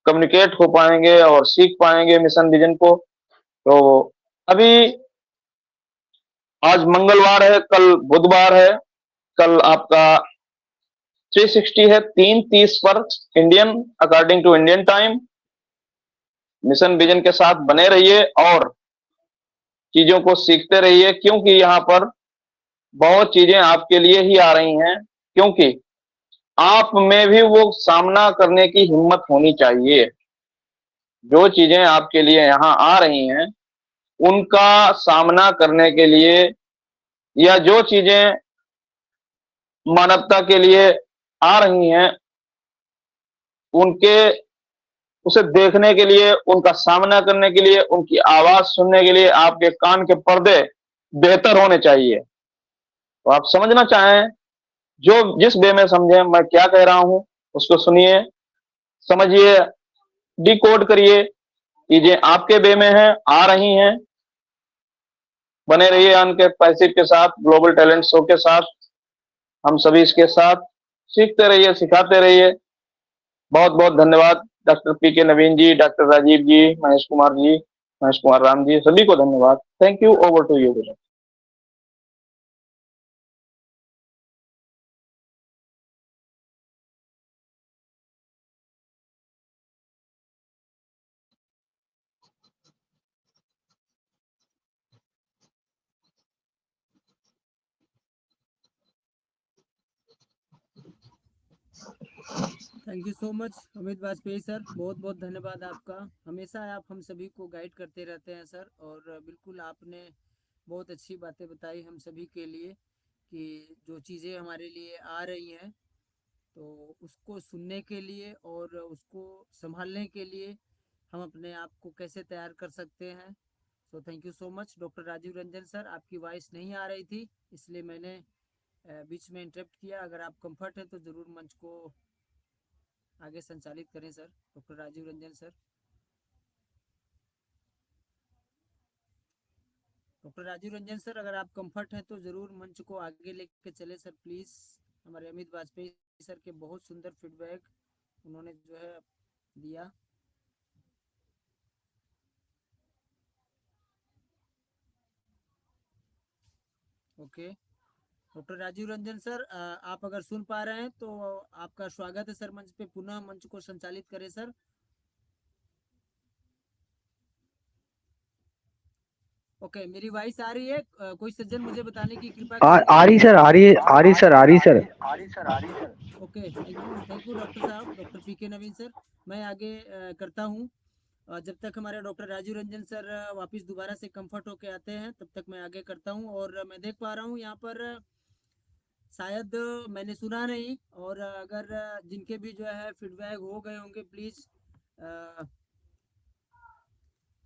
कम्युनिकेट हो पाएंगे और सीख पाएंगे मिशन विजन को। तो अभी आज मंगलवार है, कल बुधवार है, कल आपका 360 है, 3:30 पर Indian, according to Indian time. Mission vision के साथ बने रहिए और चीजों को सीखते रहिए, क्योंकि यहाँ पर बहुत चीजें आपके लिए ही आ रही हैं, क्योंकि आप में भी वो सामना करने की हिम्मत होनी चाहिए। जो चीजें आपके लिए यहाँ आ रही हैं, उनका सामना करने के लिए, या जो चीजें मानवता के लिए आ रही हैं, उनके उसे देखने के लिए, उनका सामना करने के लिए, उनकी आवाज सुनने के लिए आपके कान के पर्दे बेहतर होने चाहिए। तो आप समझना चाहें, जो जिस वे में समझे मैं क्या कह रहा हूं, उसको सुनिए, समझिए, डिकोड करिए, चीजें आपके वे में हैं, आ रही हैं। बने रहिए अन के पैसिव के साथ, ग्लोबल टैलेंट शो के साथ, हम सभी इसके साथ सीखते रहिए, सिखाते रहिए। बहुत बहुत धन्यवाद doctor P K Naveen ji, doctor Rajeev ji, Mahesh Kumar ji, Mahesh Kumar Ram ji, सभी को धन्यवाद। Thank you. Over to you. Thank you so much Amit Vajpayee sir, बहुत बहुत धन्यवाद आपका। हमेशा आप हम सभी को गाइड करते रहते हैं सर, और बिल्कुल आपने बहुत अच्छी बातें बताई हम सभी के लिए कि जो चीज़ें हमारे लिए आ रही हैं तो उसको सुनने के लिए और उसको संभालने के लिए हम अपने आप को कैसे तैयार कर सकते हैं। So thank you so much doctor Rajiv Ranjan sir, आपकी वॉइस नहीं आ रही थी इसलिए मैंने बीच में इंटरप्ट किया। अगर आप कंफर्ट हैं तो ज़रूर मंच को आगे संचालित करें sir, doctor Rajiv Ranjan sir. Doctor Rajiv Ranjan sir, अगर आप कंफर्ट हैं तो ज़रूर मंच को आगे लेके चले सर प्लीज़। हमारे अमित वाजपेयी सर के बहुत सुंदर फीडबैक उन्होंने जो है दिया। Okay doctor Rajiv Ranjan sir, आप अगर सुन पा रहे हैं तो आपका स्वागत है सर मंच पे, पुनः मंच को संचालित करें सर। ओके मेरी वॉइस आ रही है? कोई सज्जन मुझे बताने की कृपा करेंगे आ रही प्लीज। सर, आ रही है, आ रही सर, आ रही sir. Okay thank you doctor साहब, डॉक्टर पीके नवीन सर। मैं आगे करता हूँ। जब तक हमारे डॉक्टर राजीव रंजन सर वापस दोबारा से कंफर्ट होके आते हैं तब तक मैं आगे करता हूँ। और मैं देख पा रहा हूँ यहाँ पर शायद मैंने सुना नहीं, और अगर जिनके भी जो है फीडबैक हो गए होंगे प्लीज।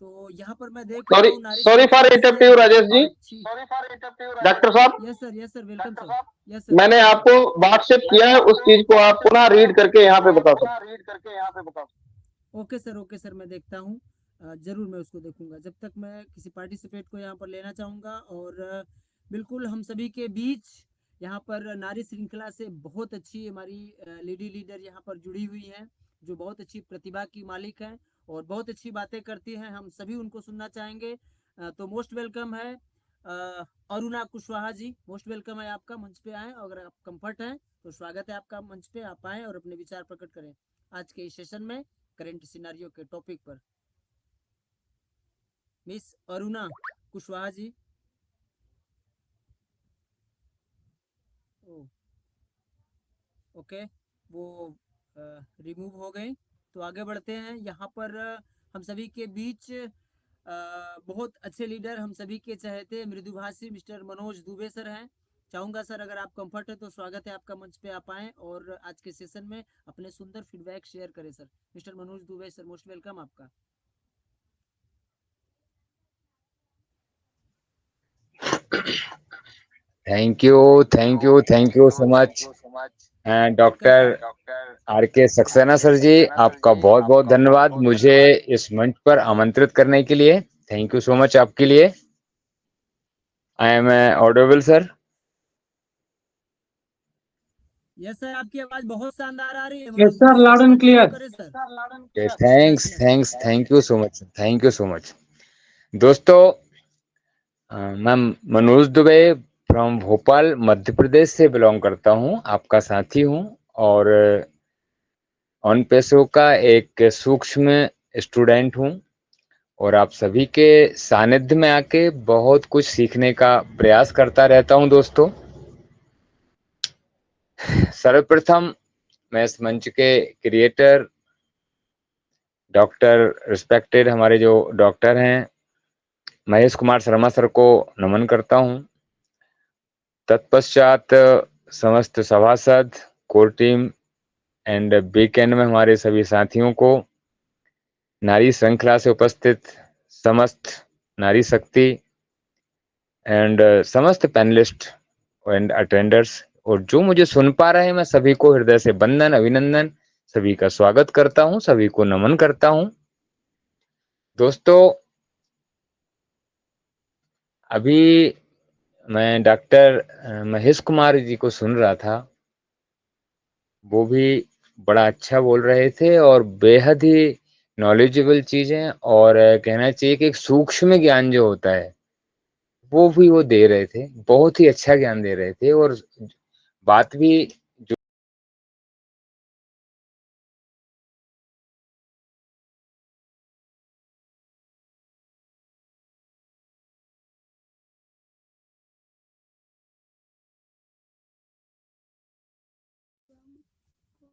तो यहाँ पर मैं देख पा सॉरी रहा हूँ नारी सॉरी फॉर श्रृंखला से इंटरप्टिव राजेश बहुत जी। अच्छी। डॉक्टर साहब, yes sir welcome sir. Yes sir मैंने वेलकम सर। आपको व्हाट्सएप किया है, उस चीज को आप पुनः रीड करके यहाँ पे बता सकते ओके सर मैं देखता हूँ। ज़रूर मैं उसको देखूंगा। जब तक मैं किसी पार्टिसिपेट को यहाँ पर लेना चाहूँगा, और बिल्कुल हम सभी के बीच यहाँ पर नारी श्रृंखला से बहुत अच्छी हमारी लेडी लीडर यहाँ पर जुड़ी हुई हैं, जो बहुत अच्छी प्रतिभा की मालिक हैं और बहुत अच्छी बातें करती हैं। हम सभी उनको सुनना चाहेंगे। तो मोस्ट वेलकम है अरुणा कुशवाहा जी, मोस्ट वेलकम है आपका, मंच पे आए। अगर आप कंफर्ट हैं तो स्वागत है आपका मंच पे, आप आएँ और अपने विचार प्रकट करें आज के इस सेशन में करंट सिनेरियो के टॉपिक पर। मिस अरुणा कुशवाहा जी। ओ, ओके वो रिमूव हो गए। तो आगे बढ़ते हैं। यहाँ पर हम सभी के बीच बहुत अच्छे लीडर, हम सभी के चहेते मृदुभाषी मिस्टर मनोज दुबे सर हैं। चाहूँगा सर अगर आप कंफर्ट है तो स्वागत है आपका, मंच पे आप आएँ और आज के सेशन में अपने सुंदर फीडबैक शेयर करें sir. Mister Manoj Dubey sir, most welcome आपका। Thank you so much welcome doctor sir. R K Saxena sir ji, आपका बहुत बहुत धन्यवाद मुझे इस मंच पर आमंत्रित करने के लिए। थैंक यू सो मच आपके लिए। I am audible sir? Yes sir, आपकी आवाज बहुत शानदार आ रही है yes Manoj sir, Dubey sir, loud and मंच अलाउ क्लियर। करें sir. Yes thanks yes thanks thank you so much, thank you so much. दोस्तों, मैं मनोज दुबे फ्रॉम भोपाल मध्य प्रदेश से बिलोंग करता हूं, आपका साथी हूं, और ऑन पेशो का एक सूक्ष्म स्टूडेंट हूं, और आप सभी के सानिध्य में आके बहुत कुछ सीखने का प्रयास करता रहता हूं। दोस्तों, सर्वप्रथम मैं इस मंच के क्रिएटर डॉक्टर रिस्पेक्टेड हमारे जो डॉक्टर हैं महेश कुमार शर्मा सर को नमन करता हूं। तत्पश्चात समस्त सभासद, कोर टीम एंड वीकेंड में हमारे सभी साथियों को, नारी श्रृंखला से उपस्थित समस्त नारी शक्ति एंड समस्त पैनलिस्ट एंड अटेंडर्स, और जो मुझे सुन पा रहे हैं, मैं सभी को हृदय से वंदन, अभिनंदन, सभी का स्वागत करता हूं, सभी को नमन करता हूं। दोस्तों, अभी मैं डॉक्टर महेश कुमार जी को सुन रहा था, वो भी बड़ा अच्छा बोल रहे थे और बेहद ही नॉलेजेबल चीजें, और कहना चाहिए कि एक सूक्ष्म ज्ञान जो होता है वो भी वो दे रहे थे, बहुत ही अच्छा ज्ञान दे रहे थे। और बात भी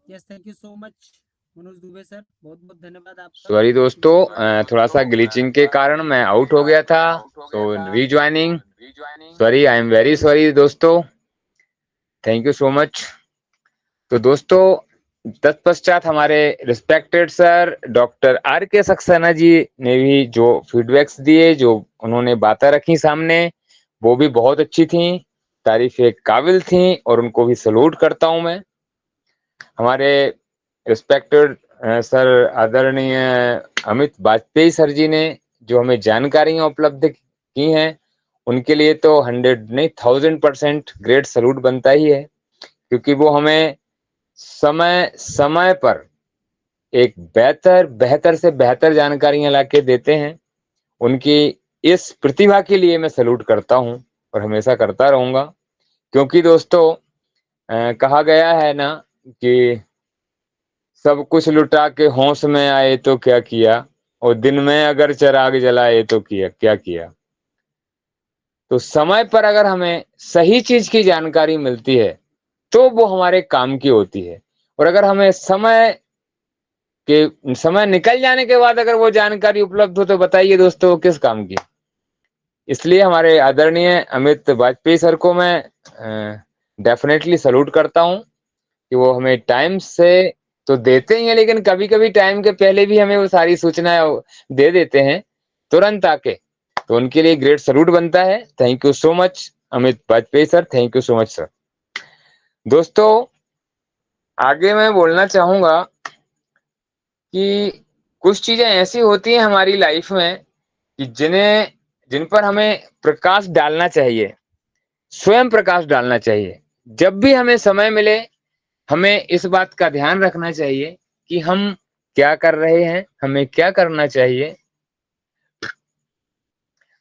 yes, thank you so much Manoj Dubey sir, बहुत बहुत धन्यवाद आपका। सॉरी दोस्तों, शुभ थोड़ा सा ग्लिचिंग के कारण मैं आउट हो गया था, so rejoining, sorry, I am very sorry दोस्तों, थैंक यू सो मच। तो दोस्तों, तत्पश्चात हमारे respected sir doctor R K Saxena ji ने भी जो फीडबैक्स दिए, जो उन्होंने बातें रखी सामने, वो भी बहुत अच्छी थी, तारीफ के काबिल थी, और उनको भी सलूट करता हूं मैं। हमारे रिस्पेक्टेड सर आदरणीय अमित वाजपेयी सर जी ने जो हमें जानकारियां उपलब्ध की हैं, उनके लिए तो 100 नहीं 1000% ग्रेट सलूट बनता ही है, क्योंकि वो हमें समय समय पर एक बेहतर से बेहतर जानकारियां लाके देते हैं। उनकी इस प्रतिभा के लिए मैं सलूट करता हूं और हमेशा करता रहूंगा, क्योंकि दोस्तों कहा गया है ना कि सब कुछ लुटा के होश में आए तो क्या किया, और दिन में अगर चिराग जलाए तो क्या किया। तो समय पर अगर हमें सही चीज की जानकारी मिलती है तो वो हमारे काम की होती है, और अगर हमें समय निकल जाने के बाद अगर वो जानकारी उपलब्ध हो तो बताइए दोस्तों वो किस काम की। इसलिए हमारे आदरणीय अमित वाजपेयी सर को मैं डेफिनेटली सलूट करता हूं कि वो हमें टाइम से तो देते ही हैं, लेकिन कभी कभी टाइम के पहले भी हमें वो सारी सूचनाएं दे देते हैं तुरंत आके, तो उनके लिए ग्रेट सलूट बनता है। Thank you so much Amit Vajpayee sir, thank you so much sir. दोस्तों, आगे मैं बोलना चाहूंगा कि कुछ चीजें ऐसी होती हैं हमारी लाइफ में कि जिन पर हमें प्रकाश डालना चाहिए, स्वयं प्रकाश डालना चाहिए। जब भी हमें समय मिले, हमें इस बात का ध्यान रखना चाहिए कि हम क्या कर रहे हैं, हमें क्या करना चाहिए।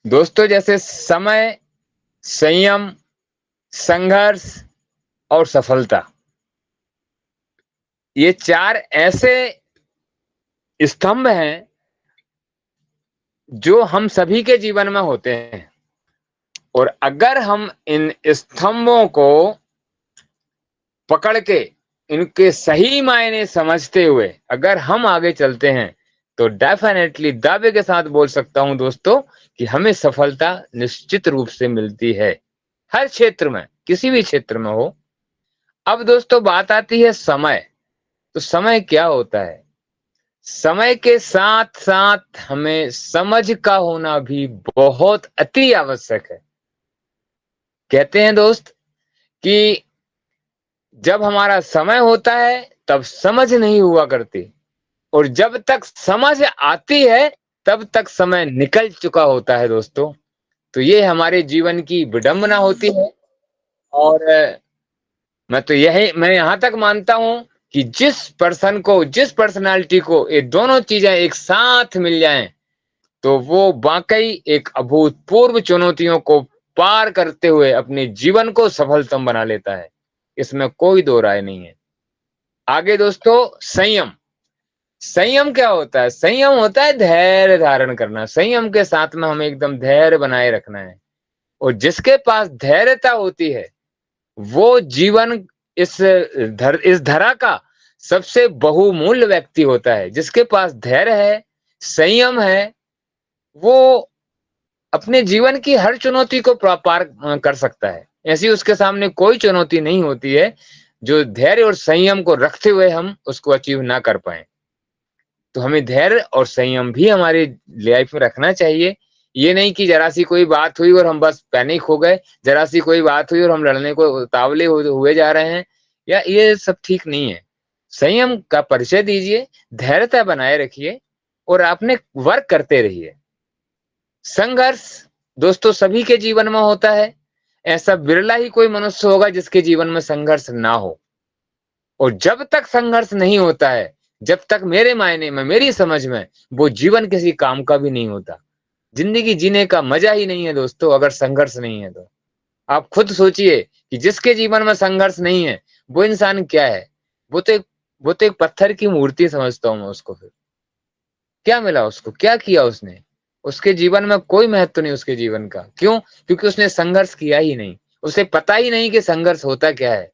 दोस्तों, जैसे समय, संयम, संघर्ष और सफलता, ये 4 ऐसे स्तंभ हैं जो हम सभी के जीवन में होते हैं, और अगर हम इन स्तंभों को पकड़ के इनके सही मायने समझते हुए अगर हम आगे चलते हैं तो डेफिनेटली दावे के साथ बोल सकता हूं दोस्तों कि हमें सफलता निश्चित रूप से मिलती है, हर क्षेत्र में, किसी भी क्षेत्र में हो। अब दोस्तों बात आती है समय। तो समय क्या होता है? समय के साथ साथ हमें समझ का होना भी बहुत अति आवश्यक है। कहते हैं दोस्त कि जब हमारा समय होता है तब समझ नहीं हुआ करती, और जब तक समझ आती है तब तक समय निकल चुका होता है दोस्तों। तो ये हमारे जीवन की विडंबना होती है, और मैं यहां तक मानता हूं कि जिस पर्सनालिटी को ये दोनों चीजें एक साथ मिल जाएं तो वो वाकई एक अभूतपूर्व चुनौतियों को पार करते हुए अपने जीवन को सफलतम बना लेता है, इसमें कोई दो राय नहीं है। आगे दोस्तों, संयम। संयम क्या होता है? संयम होता है धैर्य धारण करना। संयम के साथ में हमें एकदम धैर्य बनाए रखना है, और जिसके पास धैर्यता होती है वो जीवन इस धरा का सबसे बहुमूल्य व्यक्ति होता है। जिसके पास धैर्य है, संयम है, वो अपने जीवन की हर चुनौती को पार कर सकता है। ऐसी उसके सामने कोई चुनौती नहीं होती है जो धैर्य और संयम को रखते हुए हम उसको अचीव ना कर पाए। तो हमें धैर्य और संयम भी हमारी लाइफ में रखना चाहिए। ये नहीं कि जरा सी कोई बात हुई और हम बस पैनिक हो गए, जरा सी कोई बात हुई और हम लड़ने को उतावले हुए जा रहे हैं, या ये सब ठीक नहीं है। संयम का परिचय दीजिए, धैर्यता बनाए रखिए और अपने वर्क करते रहिए। संघर्ष दोस्तों सभी के जीवन में होता है, ऐसा बिरला ही कोई मनुष्य होगा जिसके जीवन में संघर्ष ना हो। और जब तक संघर्ष नहीं होता है, जब तक मेरे मायने में, मेरी समझ में, वो जीवन किसी काम का भी नहीं होता। जिंदगी जीने का मजा ही नहीं है दोस्तों अगर संघर्ष नहीं है तो। आप खुद सोचिए कि जिसके जीवन में संघर्ष नहीं है वो इंसान क्या है? वो तो एक पत्थर की मूर्ति समझता हूं मैं उसको। फिर क्या मिला उसको? क्या किया उसने? उसके जीवन में कोई महत्व नहीं उसके जीवन का। क्यों? क्योंकि उसने संघर्ष किया ही नहीं, उसे पता ही नहीं कि संघर्ष होता क्या है।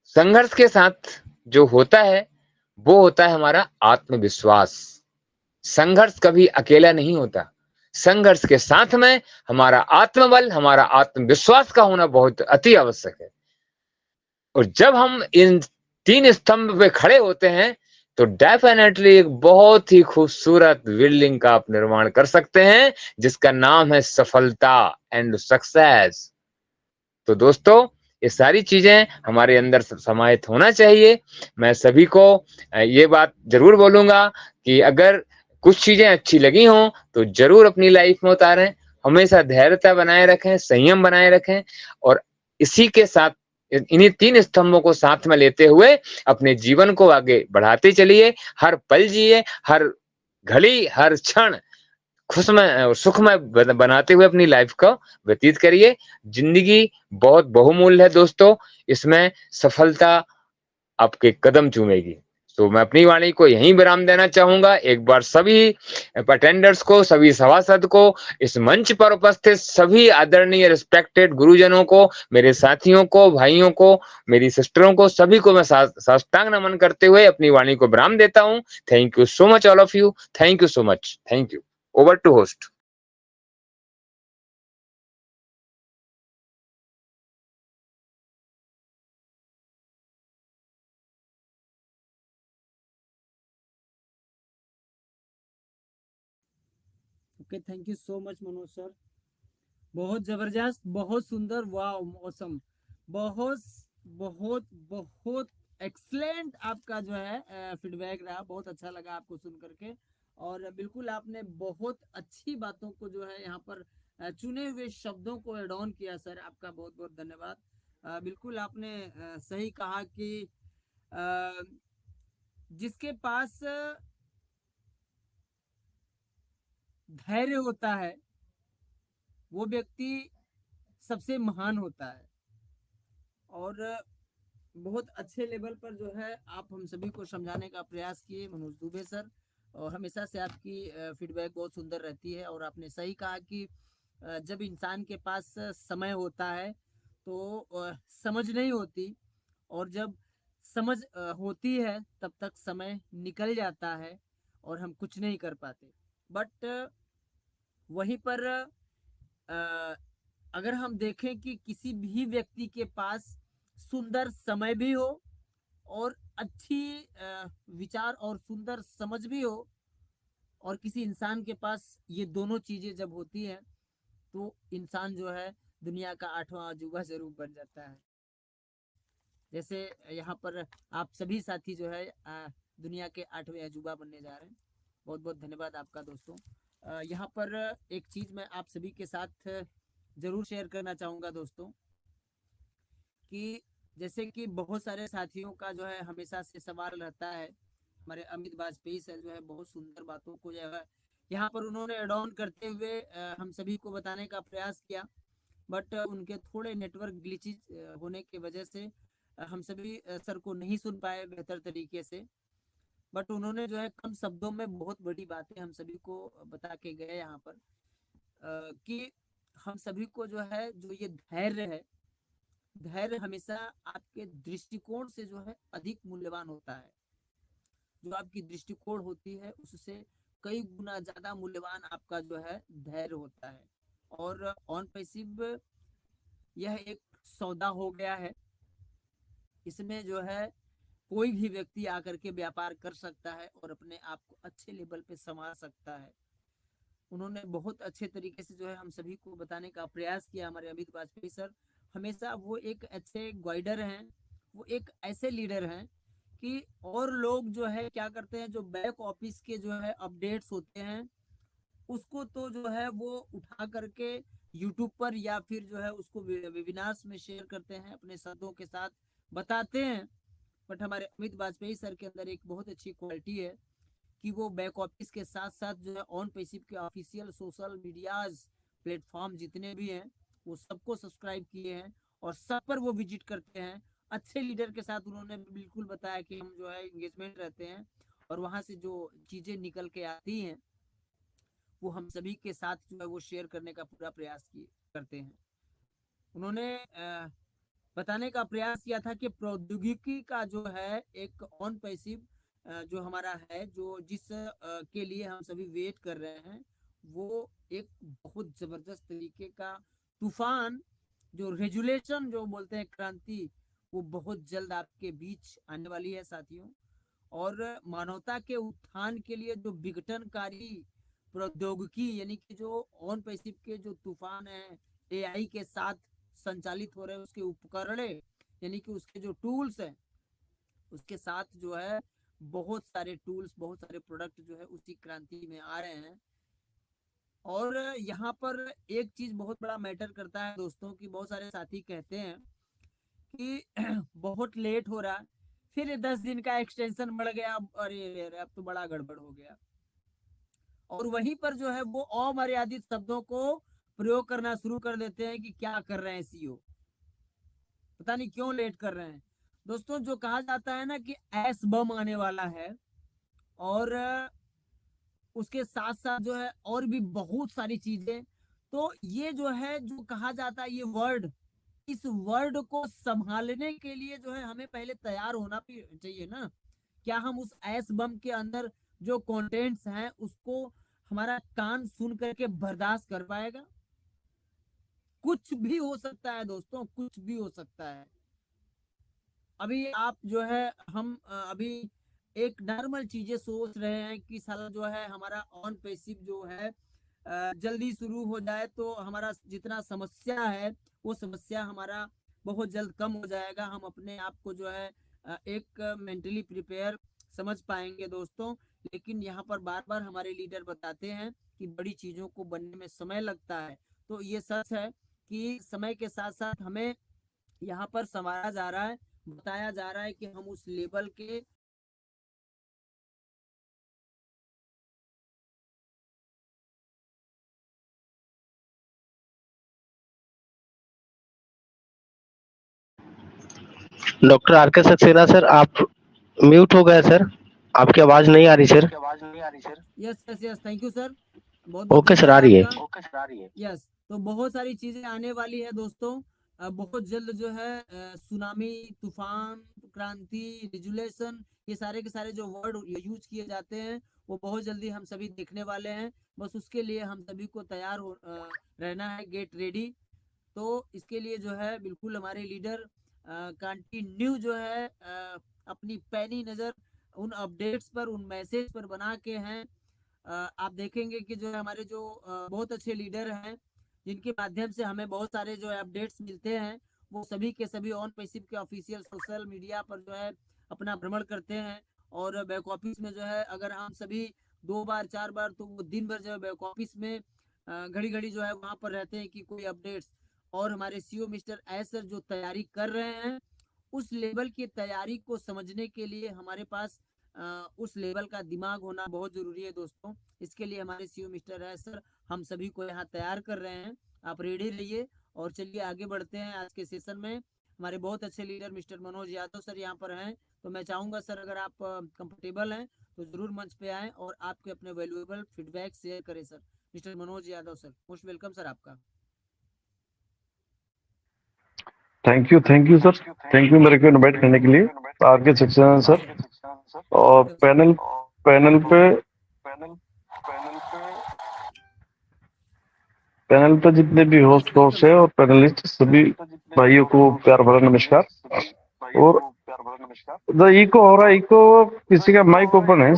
संघर्ष के साथ जो होता है वो होता है हमारा आत्मविश्वास। संघर्ष कभी अकेला नहीं होता, संघर्ष के साथ में हमारा आत्मबल, हमारा आत्मविश्वास का होना बहुत अति आवश्यक है। और जब हम इन 3 स्तंभ पे खड़े होते हैं तो डेफिनेटली एक बहुत ही खूबसूरत बिल्डिंग का आप निर्माण कर सकते हैं जिसका नाम है सफलता एंड सक्सेस। तो दोस्तों ये सारी चीजें हमारे अंदर समाहित होना चाहिए। मैं सभी को ये बात जरूर बोलूंगा कि अगर कुछ चीजें अच्छी लगी हों तो जरूर अपनी लाइफ में उतारें, हमेशा धैर्यता बनाए रखें, संयम बनाए रखें और इसी के साथ इन्हीं 3 स्तंभों को साथ में लेते हुए अपने जीवन को आगे बढ़ाते चलिए। हर पल जिए, हर घड़ी, हर क्षण खुशमय और सुखमय बनाते हुए अपनी लाइफ को व्यतीत करिए। जिंदगी बहुत बहुमूल्य है दोस्तों, इसमें सफलता आपके कदम चूमेगी। तो मैं अपनी वाणी को यहीं विराम देना चाहूंगा। एक बार सभी अटेंडर्स को, सभी सभासद को, इस मंच पर उपस्थित सभी आदरणीय रिस्पेक्टेड गुरुजनों को, मेरे साथियों को, भाइयों को, मेरी सिस्टरों को, सभी को मैं साष्टांग नमन करते हुए अपनी वाणी को विराम देता हूं। Thank you so much all of you. Thank you so much. Thank you. Over to host. Okay, thank you so much Manoj sir. बहुत जबरदस्त, बहुत सुंदर, वाह, मौसम, बहुत बहुत बहुत एक्सलेंट आपका जो है फीडबैक रहा। बहुत अच्छा लगा आपको सुन करके। और बिल्कुल आपने बहुत अच्छी बातों को जो है यहाँ पर चुने हुए शब्दों को एड ऑन किया सर, आपका बहुत बहुत धन्यवाद। बिल्कुल आपने सही कहा कि अ, जिसके पास धैर्य होता है वो व्यक्ति सबसे महान होता है। और बहुत अच्छे लेवल पर जो है आप हम सभी को समझाने का प्रयास किए मनोज दुबे सर। और हमेशा से आपकी फीडबैक बहुत सुंदर रहती है। और आपने सही कहा कि जब इंसान के पास समय होता है तो समझ नहीं होती, और जब समझ होती है तब तक समय निकल जाता है और हम कुछ नहीं कर पाते। बट वहीं पर अगर हम देखें कि किसी भी व्यक्ति के पास सुंदर समय भी हो और अच्छी विचार और सुंदर समझ भी हो, और किसी इंसान के पास ये दोनों चीजें जब होती हैं तो इंसान जो है दुनिया का 8वां अजूबा जरूर बन जाता है। जैसे यहाँ पर आप सभी साथी जो है दुनिया के 8वें अजूबा बनने जा रहे हैं। बहुत बहुत धन्यवाद आपका दोस्तों। यहाँ पर एक चीज मैं आप सभी के साथ जरूर शेयर करना चाहूंगा दोस्तों, कि जैसे कि बहुत सारे साथियों का जो है हमेशा से सवाल रहता है। हमारे अमित वाजपेयी सर जो है बहुत सुंदर बातों को जो है यहाँ पर उन्होंने एड ऑन करते हुए हम सभी को बताने का प्रयास किया। बट उनके थोड़े नेटवर्क ग्लिचेस होने की वजह से हम सभी सर को नहीं सुन पाए बेहतर तरीके से। बट उन्होंने जो है कम शब्दों में बहुत बड़ी बातें हम सभी को बता के गए यहाँ पर, कि हम सभी को जो है जो ये धैर्य है, धैर्य हमेशा आपके दृष्टिकोण से जो है अधिक मूल्यवान होता है। जो आपकी दृष्टिकोण होती है उससे कई गुना ज्यादा मूल्यवान आपका जो है धैर्य होता है। और ऑन पैसिव यह एक सौदा हो गया है। इसमें जो है कोई भी व्यक्ति आकर के व्यापार कर सकता है और अपने आप को अच्छे लेवल पे संभाल सकता है। उन्होंने बहुत अच्छे तरीके से जो है हम सभी को बताने का प्रयास किया। हमारे अमित वाजपेयी सर हमेशा वो एक अच्छे गाइडर हैं, वो एक ऐसे लीडर हैं कि और लोग जो है क्या करते हैं, जो बैक ऑफिस के जो है अपडेट्स होते हैं उसको तो जो है वो उठा करके यूट्यूब पर या फिर जो है उसको वेबिनार्स में शेयर करते हैं, अपने शब्दों के साथ बताते हैं। बट हमारे अमित वाजपेयी सर के अंदर एक बहुत अच्छी क्वालिटी है कि वो बैक ऑफिस के साथ साथ जो है ऑन पैसिव के ऑफिशियल सोशल मीडियाज प्लेटफॉर्म जितने भी हैं वो सबको सब्सक्राइब किए हैं और सब पर वो विजिट करते हैं। अच्छे लीडर के साथ उन्होंने बिल्कुल बताया कि हम जो है एंगेजमेंट रहते हैं और वहां से जो चीजें निकल के आती हैं वो हम सभी के साथ जो है वो शेयर करने का पूरा प्रयास करते हैं। उन्होंने बताने का प्रयास किया था कि प्रौद्योगिकी का जो है एक ऑन पैसिव जो हमारा है, जो जिस के लिए हम सभी वेट कर रहे हैं, वो एक बहुत जबरदस्त तरीके का तूफान, जो रेजुलेशन जो बोलते हैं क्रांति, वो बहुत जल्द आपके बीच आने वाली है साथियों। और मानवता के उत्थान के लिए जो विघटनकारी प्रौद्योगिकी यानी कि जो ऑन पैसिव के जो तूफान है, एआई के साथ संचालित हो रहे हैं, उसके उपकरण यानी कि उसके जो टूल्स हैं, उसके साथ जो है बहुत सारे टूल्स, बहुत सारे प्रोडक्ट जो है उसी क्रांति में आ रहे हैं। और यहाँ पर एक चीज बहुत बड़ा मैटर करता है दोस्तों, कि बहुत सारे साथी कहते हैं कि बहुत लेट हो रहा है, फिर 10 दिन का एक्सटेंशन बढ़ गया, अरे अब तो बड़ा गड़बड़ हो गया। और वहीं पर जो है वो अमर्यादित शब्दों को प्रयोग करना शुरू कर देते हैं कि क्या कर रहे हैं सीईओ, पता नहीं क्यों लेट कर रहे हैं। दोस्तों, जो कहा जाता है ना कि एस बम आने वाला है, और उसके साथ साथ जो है और भी बहुत सारी चीजें, तो ये जो है जो कहा जाता है ये वर्ड, इस वर्ड को संभालने के लिए जो है हमें पहले तैयार होना भी चाहिए ना। क्या हम उस एस बम के अंदर जो कंटेंट्स हैं उसको हमारा कान सुन करके बर्दाश्त कर पाएगा? कुछ भी हो सकता है दोस्तों, कुछ भी हो सकता है। अभी आप जो है हम अभी एक नॉर्मल चीजें सोच रहे हैं कि साला जो है हमारा ऑन पैसिव जो है जल्दी शुरू हो जाए, तो हमारा जितना समस्या है वो समस्या हमारा बहुत जल्द कम हो जाएगा। हम अपने आप को जो है एक मेंटली प्रिपेयर समझ पाएंगे दोस्तों। लेकिन यहाँ पर बार बार हमारे लीडर बताते हैं कि बड़ी चीजों को बनने में समय लगता है। तो ये सच है कि समय के साथ साथ हमें यहाँ पर संवारा जा रहा है, बताया जा रहा है कि हम उस लेवल के doctor R K Saxena sir, आप म्यूट हो गए सर, आपकी आवाज नहीं आ रही sir. Yes yes yes, thank you sir, बहुत बहुत ओके सर, आ धन्यवाद रही है। आपका। यस, तो बहुत सारी चीजें आने वाली है दोस्तों। बहुत जल्द जो है सुनामी, तूफान, क्रांति, रिजुलेशन, ये सारे के सारे जो वर्ड यूज किए जाते हैं वो बहुत जल्दी हम सभी देखने वाले हैं। बस उसके लिए हम सभी को तैयार रहना है, गेट रेडी। तो इसके लिए जो है बिल्कुल हमारे लीडर कंटिन्यू जो है अपनी पैनी नजर उन अपडेट्स पर, उन मैसेज पर बना के हैं। आप देखेंगे कि जो है हमारे जो बहुत अच्छे लीडर हैं, जिनके माध्यम से हमें बहुत सारे जो अपडेट्स मिलते हैं, वो सभी के सभी ऑन पैसिव के ऑफिशियल सोशल मीडिया पर जो है अपना भ्रमण करते हैं। और बैक ऑफिस में जो है अगर हम सभी 2 बार 4 बार, तो वो दिन भर जो है बैक ऑफिस में घड़ी घड़ी जो है वहां पर रहते हैं कि कोई अपडेट्स। और हमारे सीईओ मिस्टर एस सर जो तैयारी कर रहे हैं, उस लेवल की तैयारी को समझने के लिए हमारे पास उस लेवल का दिमाग होना बहुत जरूरी है दोस्तों। इसके लिए हमारे सीईओ मिस्टर है सर हम सभी को यहाँ तैयार कर रहे हैं। आप रेडी रहिए और चलिए आगे बढ़ते हैं आज के सेशन में। हमारे बहुत अच्छे leader mister Manoj Yadav sir यहाँ पर हैं, तो मैं चाहूंगा सर अगर आप कंफर्टेबल हैं तो जरूर मंच पे आएं और आपके अपने वैल्यूएबल फीडबैक शेयर करें sir. Mister Manoj Yadav sir, most welcome sir आपका। Thank you sir, thank you मेरे को इनवाइट करने के लिए। आगे सेक्शन सर, और पैनल पैनल पे जितने भी होस्ट है और पैनलिस्ट सभी भाइयों को प्यार भरा नमस्कार। और द इको हो रहा है, इको किसी का माइक ओपन है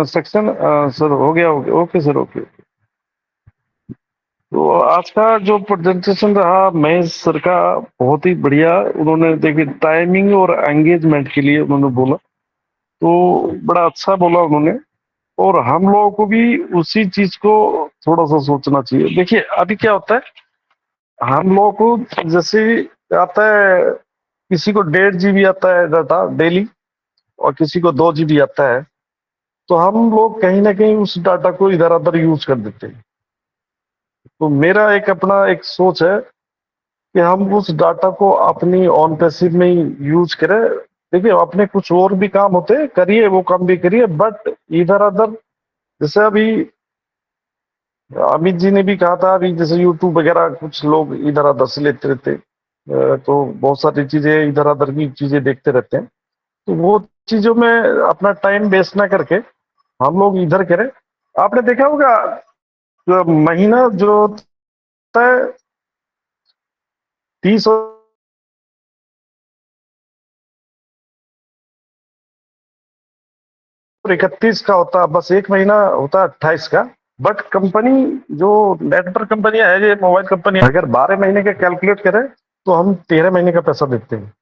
सेक्शन सर, हो गया ओके सर, ओके। तो आज का जो प्रेजेंटेशन रहा महेश सर का, बहुत ही बढ़िया। उन्होंने देखिए टाइमिंग और एंगेजमेंट के लिए उन्होंने बोला, तो बड़ा अच्छा बोला उन्होंने। और हम लोगों को भी उसी चीज को थोड़ा सा सोचना चाहिए। देखिए अभी क्या होता है, हम लोगों को जैसे आता है, किसी को 1.5 GB आता है डाटा डेली और किसी को 2 GB आता है, तो हम लोग कहीं ना कहीं उस डाटा को इधर उधर यूज कर देते हैं। तो मेरा एक अपना एक सोच है कि हम उस डाटा को अपनी ऑन पैसिव में ही यूज करें। देखिए अपने कुछ और भी काम होते हैं, करिए वो काम भी करिए, बट इधर उधर जैसे अभी अमित जी ने भी कहा था अभी जैसे यूट्यूब वगैरह कुछ लोग इधर उधर से लेते रहते तो बहुत सारी चीजें इधर उधर की चीजें देखते रहते हैं, तो वो चीजों में अपना टाइम वेस्ट ना करके हम लोग इधर करें। आपने देखा होगा महीना जो होता है 30 और 31 का होता है, बस एक महीना होता है 28 का। बट कंपनी जो नेटवर्क कंपनी है, ये मोबाइल कंपनी, अगर 12 महीने का कैलकुलेट करें तो हम 13 महीने का पैसा देते हैं।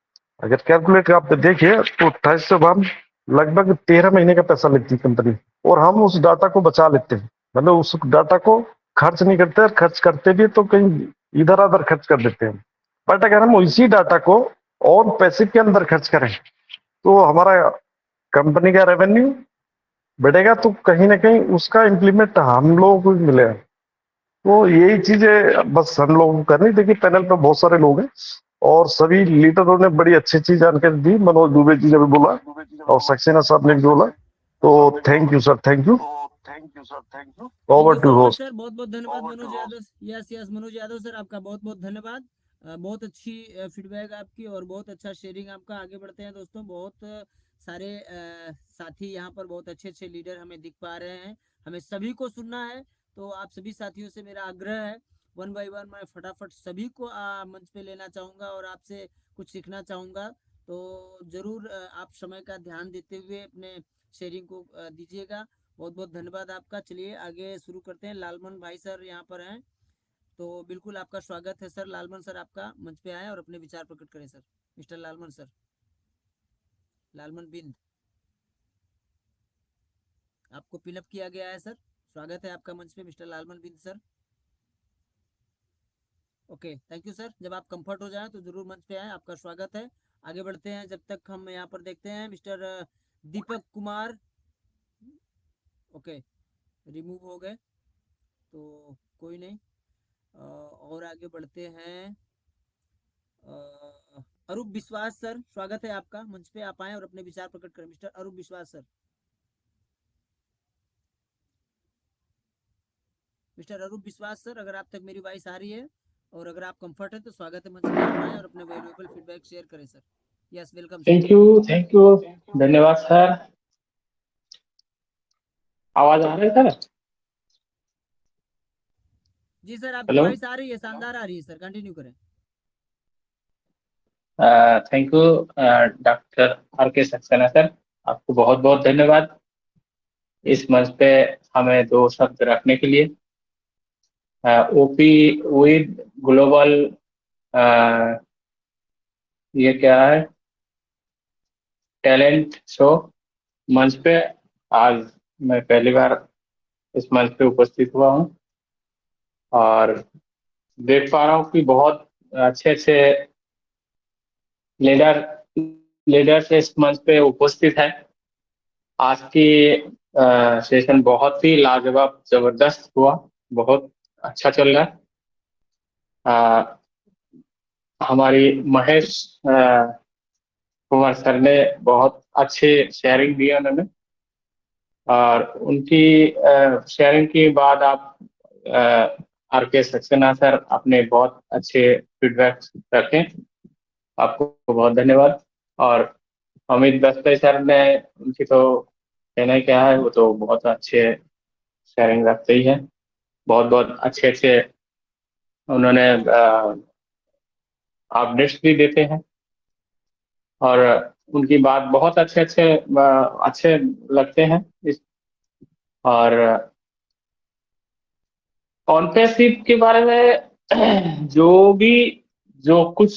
अगर कैलकुलेट आप देखिए तो 28 से हम लगभग 13 महीने का पैसा लेती है कंपनी, और हम उस डाटा को बचा लेते हैं, मतलब उस डाटा को खर्च नहीं करते, और खर्च करते भी तो कहीं इधर उधर खर्च कर देते हैं। बट अगर हम इसी डाटा को और पैसे के अंदर खर्च करें तो हमारा कंपनी का रेवेन्यू बढ़ेगा, तो कहीं ना कहीं उसका इम्प्लीमेंट हम लोगों को भी मिलेगा। तो यही चीजें बस हम लोगों को करनी। देखिए पैनल पे बहुत सारे लोग हैं और सभी लीडरों ने बड़ी अच्छी अच्छी जानकारी दी। मनोज दुबे जी ने भी बोला और सक्सेना साहब ने भी बोला, तो thank you sir, thank you. Thank over you to so much host. Sir, बहुत बहुत धन्यवाद Manoj Yadav. Yes yes Manoj Yadav sir, आपका बहुत बहुत धन्यवाद। बहुत अच्छी फीडबैक आपकी और बहुत अच्छा शेयरिंग आपका। आगे बढ़ते हैं दोस्तों, बहुत सारे साथी यहाँ पर, बहुत अच्छे अच्छे लीडर हमें दिख पा रहे हैं। हमें सभी को सुनना है, तो आप सभी साथियों से मेरा आग्रह है, वन बाय वन मैं फटाफट सभी को मंच पे लेना चाहूँगा और आपसे कुछ सीखना चाहूँगा। तो ज़रूर आप समय का ध्यान देते हुए अपने शेयरिंग को दीजिएगा। बहुत बहुत धन्यवाद आपका। चलिए आगे शुरू करते हैं। लालमन भाई सर यहाँ पर हैं, तो बिल्कुल आपका स्वागत है सर। लालमन सर आपका मंच पे आए और अपने विचार प्रकट करें sir. Mister Lalman sir, Lalman Bind, आपको पिनअप किया गया है सर। स्वागत है आपका मंच पे mister Lalman Bind sir. Okay thank you sir. जब आप कंफर्ट हो जाएं तो जरूर मंच पे आए, आपका स्वागत है। आगे बढ़ते हैं, जब तक हम यहाँ पर देखते हैं mister Deepak Kumar. Okay remove हो गए तो कोई नहीं। और आगे बढ़ते हैं। अरूप विश्वास सर, स्वागत है आपका मंच पे, आप आए और अपने विचार प्रकट करें मिस्टर अरूप विश्वास सर। मिस्टर अरूप विश्वास सर, अगर आप तक मेरी वॉइस आ रही है और अगर आप कंफर्ट है तो स्वागत है, मंच पे आप आए और अपने वैल्यूएबल फीडबैक शेयर करें sir. Yes welcome sir. Thank you धन्यवाद सर। आवाज आ रही है सर? जी सर, आपकी हेलो। वॉइस आ रही है, शानदार आ रही है सर, कंटिन्यू करें। Thank you doctor R K Saxena sir, आपको बहुत बहुत धन्यवाद इस मंच पे हमें दो शब्द रखने के लिए। ओपी विद ग्लोबल, ये क्या है, टैलेंट शो मंच पे आज मैं पहली बार इस मंच पे उपस्थित हुआ हूँ और देख पा रहा हूँ कि बहुत अच्छे अच्छे लीडर लीडर्स इस मंच पे उपस्थित है। आज की सेशन बहुत ही लाजवाब जबरदस्त हुआ, बहुत अच्छा चल रहा है। हमारी महेश कुमार सर ने बहुत अच्छे शेयरिंग दी उन्होंने, और उनकी शेयरिंग के बाद आप आर के सक्सेना सर अपने बहुत अच्छे फीडबैक रखें, आपको बहुत धन्यवाद। और अमित दस्ते सर ने, उनकी तो कहना ही क्या है, वो तो बहुत अच्छे शेयरिंग रखते ही है, बहुत बहुत अच्छे अच्छे उन्होंने अपडेट्स भी देते हैं और उनकी बात बहुत अच्छे अच्छे अच्छे लगते हैं इस। और ऑनपेसिव के बारे में जो भी, जो कुछ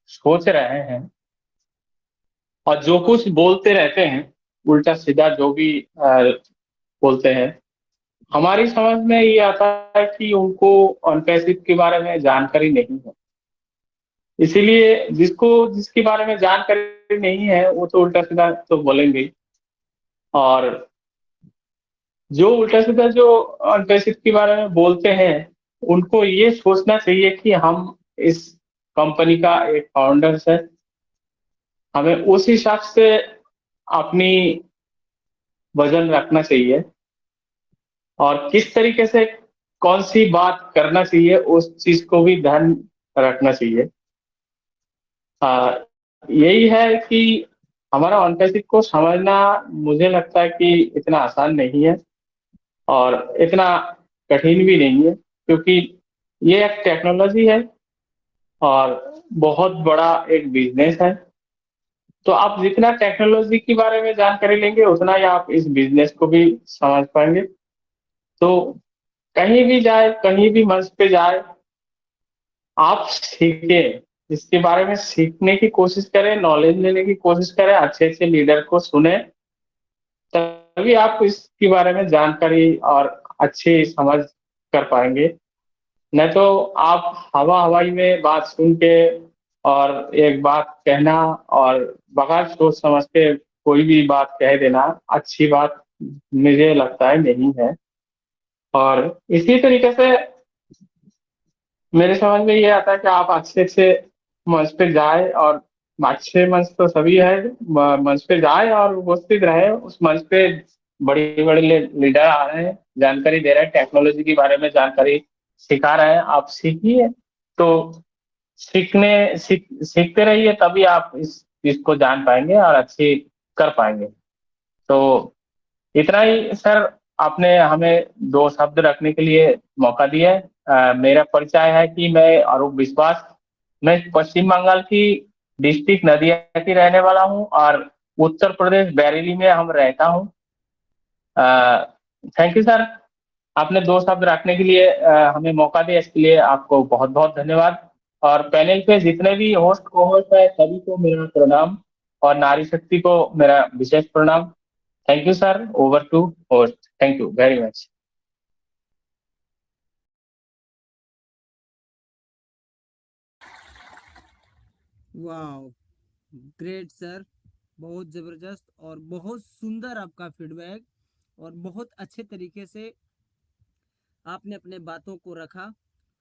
सोच रहे हैं और जो कुछ बोलते रहते हैं, उल्टा सीधा जो भी बोलते हैं, हमारी समझ में ये आता है कि उनको ऑनपेसिव के बारे में जानकारी नहीं है। इसीलिए जिसको जिसके बारे में जानकारी नहीं है वो तो उल्टा सीधा तो बोलेंगे ही। और जो उल्टा सीधा जो अनपेसिव के बारे में बोलते हैं, उनको ये सोचना चाहिए कि हम इस कंपनी का एक फाउंडर है, हमें उस हिसाब से अपनी वजन रखना चाहिए और किस तरीके से कौन सी बात करना चाहिए उस चीज को भी ध्यान रखना चाहिए। यही है कि हमारा ऑन पैसिव को समझना मुझे लगता है कि इतना आसान नहीं है और इतना कठिन भी नहीं है, क्योंकि ये एक टेक्नोलॉजी है और बहुत बड़ा एक बिजनेस है। तो आप जितना टेक्नोलॉजी के बारे में जानकारी लेंगे उतना ही आप इस बिजनेस को भी समझ पाएंगे। तो कहीं भी जाए, कहीं भी मंच पे जाए, आप सीखें, इसके बारे में सीखने की कोशिश करें, नॉलेज लेने की कोशिश करें, अच्छे अच्छे लीडर को सुने, तभी आप इसके बारे में जानकारी और अच्छी समझ कर पाएंगे। नहीं तो आप हवा हवाई में बात सुन के और एक बात कहना और बगैर सोच समझ के कोई भी बात कह देना अच्छी बात मुझे लगता है नहीं है। और इसी तरीके से मेरे समझ में ये आता है कि आप अच्छे अच्छे मंच पे जाए, और अच्छे मंच तो सभी है, मंच पे जाए और उपस्थित रहे। उस मंच पे बड़ी बड़ी लीडर आ रहे हैं, जानकारी दे रहे हैं, टेक्नोलॉजी के बारे में जानकारी सिखा रहे हैं, आप सीखिए। तो सीखते रहिए, तभी आप इस चीज को जान पाएंगे और अच्छी कर पाएंगे। तो इतना ही सर, आपने हमें दो शब्द रखने के लिए मौका दिया है। मेरा परिचय है कि मैं अरूप विश्वास, मैं पश्चिम बंगाल की डिस्ट्रिक्ट नदिया की रहने वाला हूँ और उत्तर प्रदेश बरेली में हम रहता हूँ। थैंक यू सर, आपने दो शब्द रखने के लिए हमें मौका दिया, इसके लिए आपको बहुत बहुत धन्यवाद। और पैनल पे जितने भी होस्ट को होस्ट है सभी को मेरा प्रणाम, और नारी शक्ति को मेरा विशेष प्रणाम। Thank you sir, over to host. Thank you very much. वाह, ग्रेट सर, बहुत ज़बरदस्त और बहुत सुंदर आपका फीडबैक, और बहुत अच्छे तरीके से आपने अपने बातों को रखा,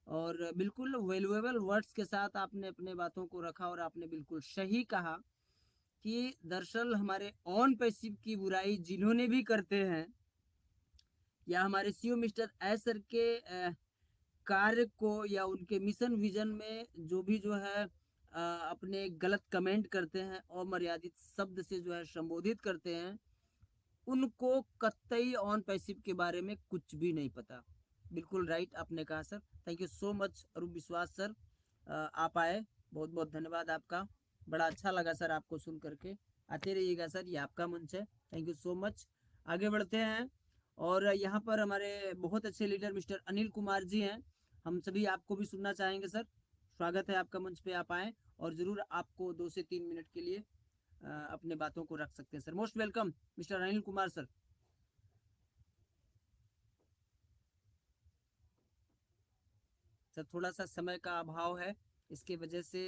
और बिल्कुल वैल्यूएबल वर्ड्स के साथ आपने अपने बातों को रखा, और आपने बिल्कुल सही कहा कि दरअसल हमारे ऑन पैसिव की बुराई जिन्होंने भी करते हैं, या हमारे सीईओ मिस्टर एस सर के कार्य को या उनके मिशन विजन में जो भी जो है अपने गलत कमेंट करते हैं और मर्यादित शब्द से जो है संबोधित करते हैं, उनको कतई ऑन पैसिव के बारे में कुछ भी नहीं पता। बिल्कुल राइट आपने कहा sir. Thank you so much Arup Vishwas sir, आप आए, बहुत बहुत धन्यवाद आपका। बड़ा अच्छा लगा सर आपको सुन करके। आते रहिएगा सर, ये आपका मंच है। Thank you so much. आगे बढ़ते हैं, और यहाँ पर हमारे बहुत अच्छे लीडर मिस्टर अनिल कुमार जी हैं, हम सभी आपको भी सुनना चाहेंगे सर। स्वागत है आपका मंच पे, आप आएँ और ज़रूर आपको 2 से 3 मिनट के लिए अपने बातों को रख सकते हैं sir. Most welcome mister Anil Kumar sir. Sir थोड़ा सा समय का अभाव है, इसके वजह से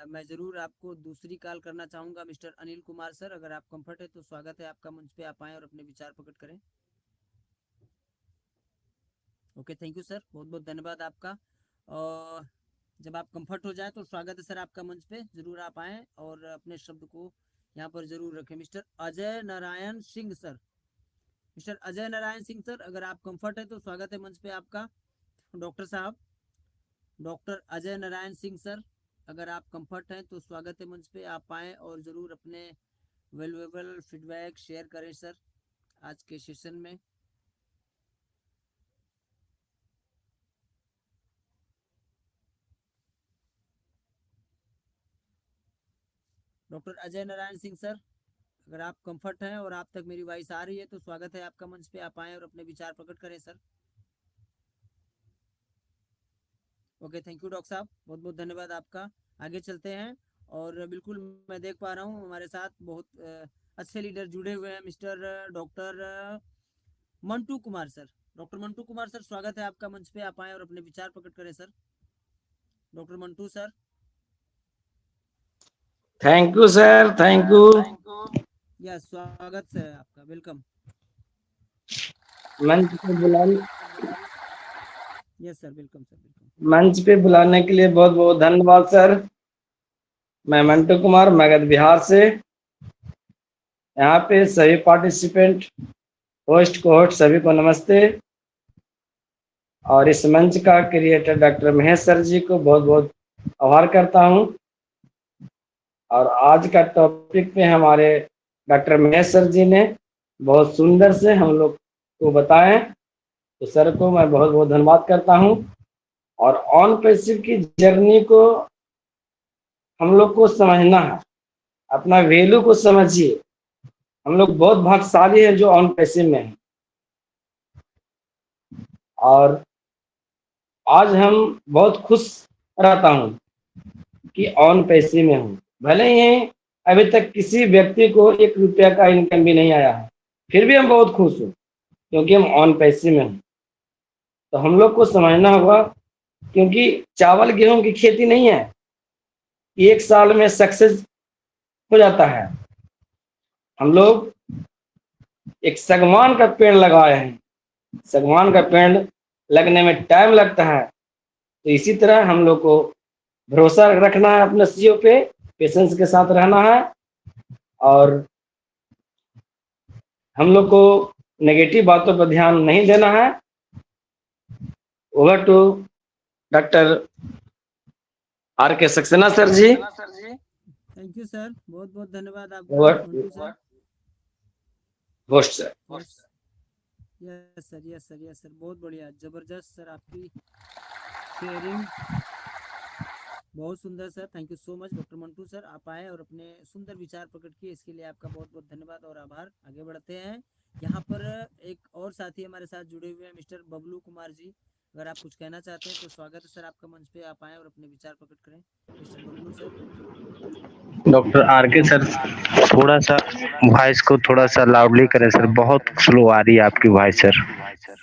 मैं ज़रूर आपको दूसरी कॉल करना चाहूँगा। मिस्टर अनिल कुमार सर, अगर आप कंफर्ट है तो स्वागत है आपका मंच पे, आप आएँ और अपने विचार प्रकट करें। ओके, थैंक यू सर, बहुत बहुत धन्यवाद आपका। और जब आप कंफर्ट हो जाए तो स्वागत है सर आपका मंच पे, ज़रूर आप आएँ और अपने शब्द को यहाँ पर ज़रूर रखें। Mister Ajay Narayan Singh sir, mister Ajay Narayan Singh sir, अगर आप कंफर्ट है तो स्वागत है मंच पे आपका। डॉक्टर साहब, डॉक्टर अजय नारायण सिंह सर, अगर आप कंफर्ट हैं तो स्वागत है मंच पे, आप आएँ और ज़रूर अपने वैल्यूएबल फीडबैक शेयर करें सर आज के सेशन में। डॉक्टर अजय नारायण सिंह सर, अगर आप कंफर्ट हैं और आप तक मेरी वॉइस आ रही है तो स्वागत है आपका मंच पे, आप आएँ और अपने विचार प्रकट करें sir. Okay, thank you doctor साहब, बहुत बहुत धन्यवाद आपका। आगे चलते हैं, और बिल्कुल मैं देख पा रहा हूँ हमारे साथ बहुत अच्छे लीडर जुड़े हुए हैं। Mister doctor Mantu Kumar sir, doctor Mantu Kumar sir, स्वागत है आपका मंच पे, आप आएँ और अपने विचार प्रकट करें sir. Doctor Mantu sir. Thank you sir, thank you. Yes, स्वागत है आपका, वेलकम। मंच पे बुलाने yes sir, welcome sir, welcome. मंच पे बुलाने के लिए बहुत बहुत धन्यवाद सर। मैं मंटू कुमार, मगध बिहार से। यहाँ पे सभी पार्टिसिपेंट, होस्ट को होस्ट सभी को नमस्ते। और इस मंच का क्रिएटर डॉक्टर महेश सर जी को बहुत बहुत आभार करता हूँ। और आज का टॉपिक पे हमारे डॉक्टर महेश सर जी ने बहुत सुंदर से हम लोग को बताएं, तो सर को मैं बहुत बहुत धन्यवाद करता हूँ। और ऑन पैसिव की जर्नी को हम लोग को समझना है, अपना वैल्यू को समझिए। हम लोग बहुत भाग्यशाली हैं जो ऑन पैसिव में हैं। और आज हम बहुत खुश रहता हूँ कि ऑन पैसिव में हूँ। भले ही अभी तक किसी व्यक्ति को 1 रुपया का इनकम भी नहीं आया है, फिर भी हम बहुत खुश हूँ क्योंकि हम ऑन पैसिव में हैं। तो हम लोग को समझना होगा, क्योंकि चावल गेहूं की खेती नहीं है 1 साल में सक्सेस हो जाता है। हम लोग एक सागवान का पेड़ लगाए हैं, सागवान का पेड़ लगने में टाइम लगता है। तो इसी तरह हम लोग को भरोसा रखना है अपने सीओ पे, पेशेंस के साथ रहना है। और हम लोग को नेगेटिव बातों पर ध्यान नहीं देना है। Over to doctor R K. Saxena sir ji. Thank you sir, बहुत बहुत धन्यवाद ओवर आपका Mantu sir. Host sir. Yes sir, yes sir, yes sir, बहुत बढ़िया, जबरदस्त सर, आपकी शेयरिंग बहुत सुंदर sir. Thank you so much doctor Mantu sir, आप आए और अपने सुंदर विचार प्रकट किए, इसके लिए आपका बहुत बहुत धन्यवाद और आभार। आगे बढ़ते हैं, यहाँ पर एक और साथी हमारे साथ जुड़े हुए हैं, मिस्टर बबलू कुमार जी। अगर आप कुछ कहना चाहते हैं तो स्वागत है सर आपका, मंच पे आप आए और अपने विचार प्रकट करें। Mister Bablu sir. Doctor R K. Sir, थोड़ा सा वॉइस को थोड़ा सा लाउडली करें सर, बहुत स्लो आ रही है आपकी वॉइस सर।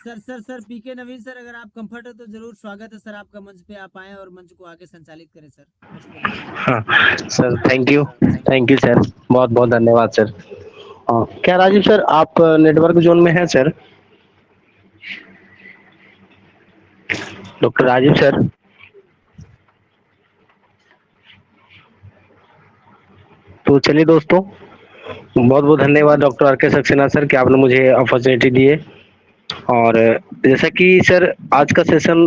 सर पीके नवीन सर, अगर आप कंफर्ट है तो जरूर स्वागत है सर आपका, मंच पे आप आए और मंच को आगे संचालित करें सर। हाँ सर, थैंक यू सर, बहुत बहुत धन्यवाद सर। क्या राजीव सर आप नेटवर्क जोन में हैं सर? Doctor Rajeev sir. तो चलिए दोस्तों, बहुत बहुत धन्यवाद डॉक्टर आर.के. सक्सेना सर कि आपने मुझे अपॉर्चुनिटी दी है। और जैसा कि सर आज का सेशन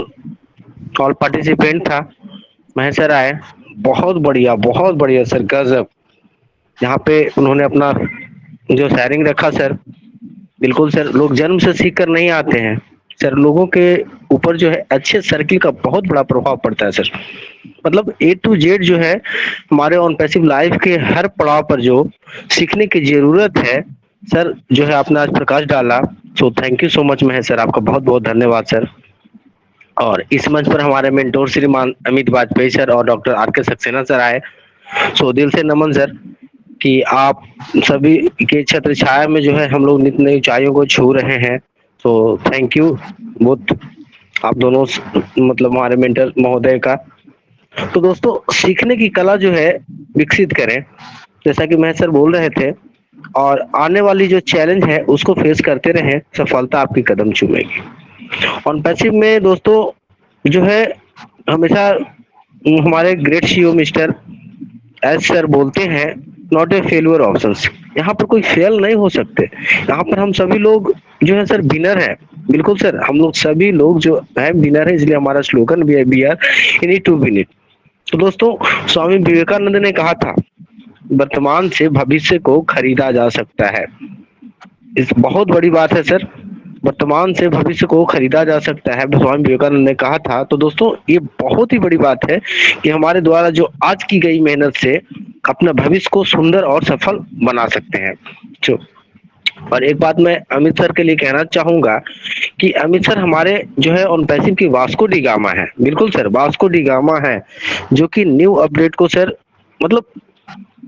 ऑल पार्टिसिपेंट था, महेश सर आए, बहुत बढ़िया सर, गजब। यहाँ पे उन्होंने अपना जो शेयरिंग रखा सर, बिल्कुल सर, लोग जन्म से सीख कर नहीं आते हैं सर, लोगों के ऊपर जो है अच्छे सर्किल का बहुत बड़ा प्रभाव पड़ता है सर। मतलब A to Z जो है हमारे ऑन पैसिव लाइफ के हर पड़ाव पर जो सीखने की जरूरत है सर, जो है आपने आज प्रकाश डाला। सो thank you so much Mahesh sir, आपका बहुत बहुत धन्यवाद सर। और इस मंच पर हमारे मेंटोर श्रीमान अमित वाजपेयी सर और डॉक्टर आर.के. सक्सेना सर आए। सो दिल से नमन सर कि आप सभी के छत्र छाया में जो है हम लोग नित नई ऊंचाइयों को छू रहे हैं। तो थैंक यू बहुत आप दोनों, मतलब हमारे मेंटर महोदय का। तो दोस्तों, सीखने की कला जो है विकसित करें, जैसा कि महेश सर बोल रहे थे, और आने वाली जो चैलेंज है उसको फेस करते रहें, सफलता आपकी कदम चूमेगी। ऑन पैसिव में दोस्तों जो है हमेशा हमारे great CEO mister S sir बोलते हैं, नॉट ए फेलियर ऑप्शंस। यहाँ पर कोई फेल नहीं हो सकते, यहाँ पर हम सभी लोग जो है सर विनर है। बिल्कुल सर, हम लोग सभी लोग जो है विनर है, इसलिए हमारा स्लोगन भी है, we are in it to win it. तो दोस्तों, स्वामी विवेकानंद ने कहा था, वर्तमान से भविष्य को खरीदा जा सकता है। इस बहुत बड़ी बात है सर, वर्तमान से भविष्य को खरीदा जा सकता है, स्वामी विवेकानंद ने कहा था। तो दोस्तों, ये बहुत ही बड़ी बात है कि हमारे द्वारा जो आज की गई मेहनत से अपना भविष्य को सुंदर और सफल बना सकते हैं। और एक बात मैं अमित सर के लिए कहना चाहूंगा कि अमित सर हमारे जो है ऑन पैसिव की वास्को डी गामा है। बिल्कुल सर, वास्को डी गामा है, जो कि न्यू अपडेट को सर, मतलब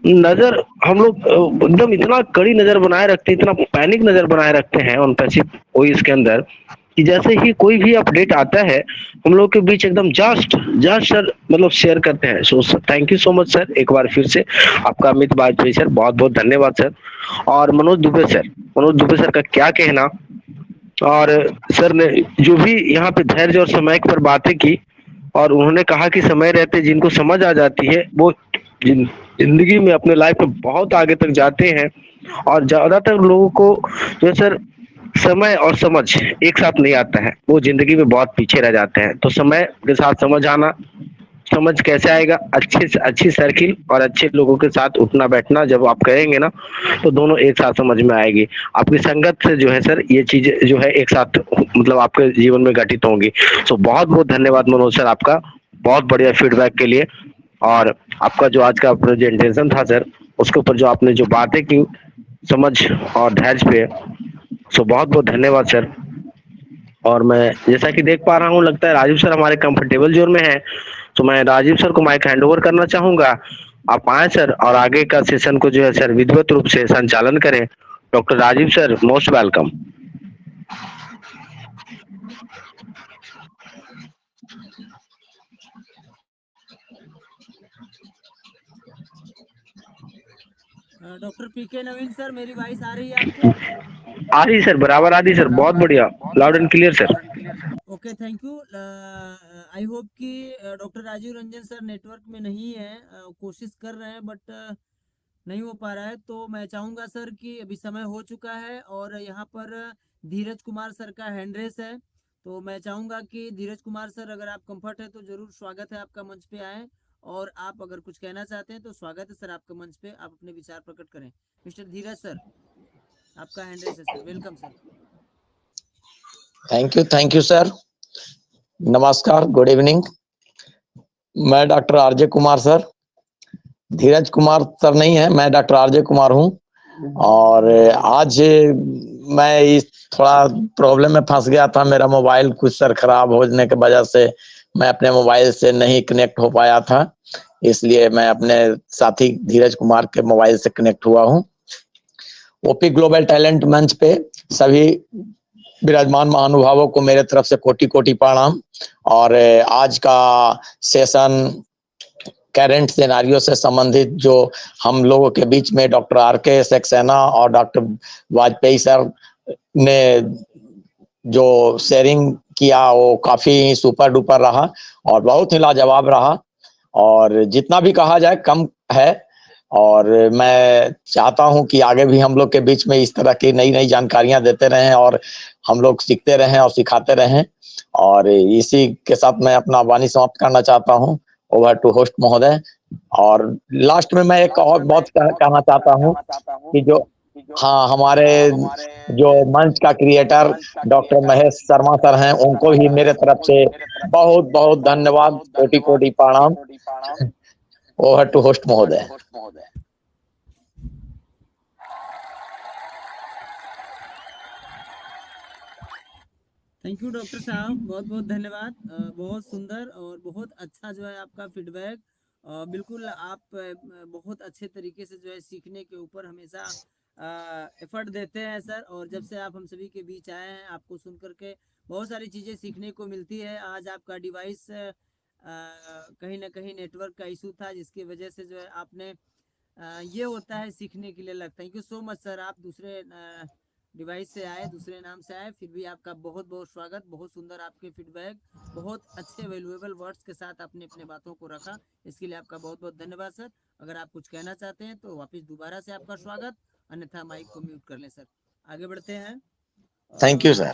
नजर हम लोग एकदम इतना कड़ी नजर बनाए रखते हैं, इतना पैनिक नजर बनाए रखते हैं ऑन पैसिव ओएस के अंदर, कि जैसे ही कोई भी अपडेट आता है हम लोग के बीच एकदम जस्ट सर मतलब शेयर करते हैं। So thank you so much sir, एक बार फिर से आपका अमित वाजपेयी सर, बहुत बहुत धन्यवाद सर। और मनोज दुबे सर का क्या कहना, और सर ने जो भी यहाँ पे धैर्य और समय पर बातें की, और उन्होंने कहा कि समय रहते जिनको समझ आ जाती है वो जिंदगी में अपने लाइफ में बहुत आगे तक जाते हैं। और ज्यादातर लोगों को जो सर समय और समझ एक साथ नहीं आता है, वो जिंदगी में बहुत पीछे रह जाते हैं। तो समय के साथ समझ आना, समझ कैसे आएगा? अच्छी से अच्छी सर्किल और अच्छे लोगों के साथ उठना बैठना जब आप करेंगे ना, तो दोनों एक साथ समझ में आएगी। आपकी संगत से जो है सर, ये चीजें जो है एक साथ मतलब आपके जीवन में घटित होंगी। सो बहुत बहुत धन्यवाद मनोज सर आपका, बहुत बढ़िया फीडबैक के लिए। और आपका जो आज का प्रेजेंटेशन था सर, उसके ऊपर जो आपने जो बातें की समझ और धैर्य पे, सो बहुत बहुत धन्यवाद सर। और मैं जैसा कि देख पा रहा हूँ, लगता है राजीव सर हमारे कंफर्टेबल जोन में है, तो मैं राजीव सर को माइक हैंड ओवर करना चाहूंगा। आप आए सर और आगे का सेशन को जो है सर विधिवत रूप से संचालन करें। Doctor Rajeev sir, most welcome. Doctor PK Naveen sir, मेरी वॉइस आ रही है आपको? आ रही सर, बराबर आ रही सर, बहुत बढ़िया, loud and clear sir. Okay, thank you. I hope कि doctor Rajiv Ranjan sir network में नहीं है, कोशिश कर रहे हैं बट नहीं हो पा रहा है। तो मैं चाहूँगा सर कि अभी समय हो चुका है और यहाँ पर धीरज कुमार सर का हैंड रेस है। तो मैं चाहूँगा कि धीरज कुमार सर, अगर आप कंफर्ट है तो ज़रूर स्वागत है आपका, मंच पे आएँ। और आप अगर कुछ कहना चाहते हैं तो स्वागत है सर आपका मंच पे, आप अपने विचार प्रकट करें। मिस्टर धीरज सर, आपका हैंड रेस है sir, welcome sir. Thank you sir. नमस्कार, गुड इवनिंग। मैं डॉक्टर आरजे कुमार सर, धीरज कुमार सर नहीं है, मैं डॉक्टर आरजे कुमार हूं। और आज मैं इस थोड़ा प्रॉब्लम में फंस गया था, मेरा मोबाइल कुछ सर खराब होने की वजह से मैं अपने मोबाइल से नहीं कनेक्ट हो पाया था, इसलिए मैं अपने साथी धीरज कुमार के मोबाइल से कनेक्ट हुआ हूं। ओपी ग्लोबल टैलेंट मंच पे सभी विराजमान महानुभावों को मेरे तरफ से कोटि कोटि प्रणाम। और आज का सेशन करंट सिनेरियो से संबंधित जो हम लोगों के बीच में डॉक्टर आर के सक्सेना और डॉक्टर वाजपेयी सर ने जो शेयरिंग किया, वो काफी सुपर डुपर रहा और बहुत ही लाजवाब रहा, और जितना भी कहा जाए कम है। और मैं चाहता हूं कि आगे भी हम लोग के बीच में इस तरह की नई नई जानकारियां देते रहें और हम लोग सीखते रहें और सिखाते रहें। और इसी के साथ मैं अपना वाणी समाप्त करना चाहता हूं। ओवर टू होस्ट महोदय। और लास्ट में मैं एक और बात कहना चाहता हूं कि जो हाँ, हमारे जो मंच का creator doctor Mahesh Sharma sir हैं, उनको भी मेरे तरफ से बहुत बहुत धन्यवाद, कोटि कोटि प्रणाम। ओवर टू होस्ट महोदय। थैंक यू डॉक्टर साहब, बहुत बहुत धन्यवाद। बहुत सुंदर और बहुत अच्छा जो है आपका फीडबैक। बिल्कुल आप बहुत अच्छे तरीके से जो है सीखने के ऊपर हमेशा एफर्ट देते हैं सर। और जब से आप हम सभी के बीच आए हैं, आपको सुन करके बहुत सारी चीज़ें सीखने को मिलती है। आज आपका डिवाइस कहीं ना कहीं नेटवर्क का इशू था, जिसकी वजह से जो है आपने ये होता है सीखने के लिए लगता है। Thank you so much sir, आप दूसरे डिवाइस से आए, दूसरे नाम से आए, फिर भी आपका बहुत बहुत स्वागत। बहुत सुंदर आपके फीडबैक, बहुत अच्छे वैल्यूएबल वर्ड्स के साथ आपने अपने बातों को रखा, इसके लिए आपका बहुत बहुत धन्यवाद सर। अगर आप कुछ कहना चाहते हैं तो वापस दोबारा से आपका स्वागत, अन्यथा माइक को म्यूट कर लें सर। आगे बढ़ते हैं। Thank you sir.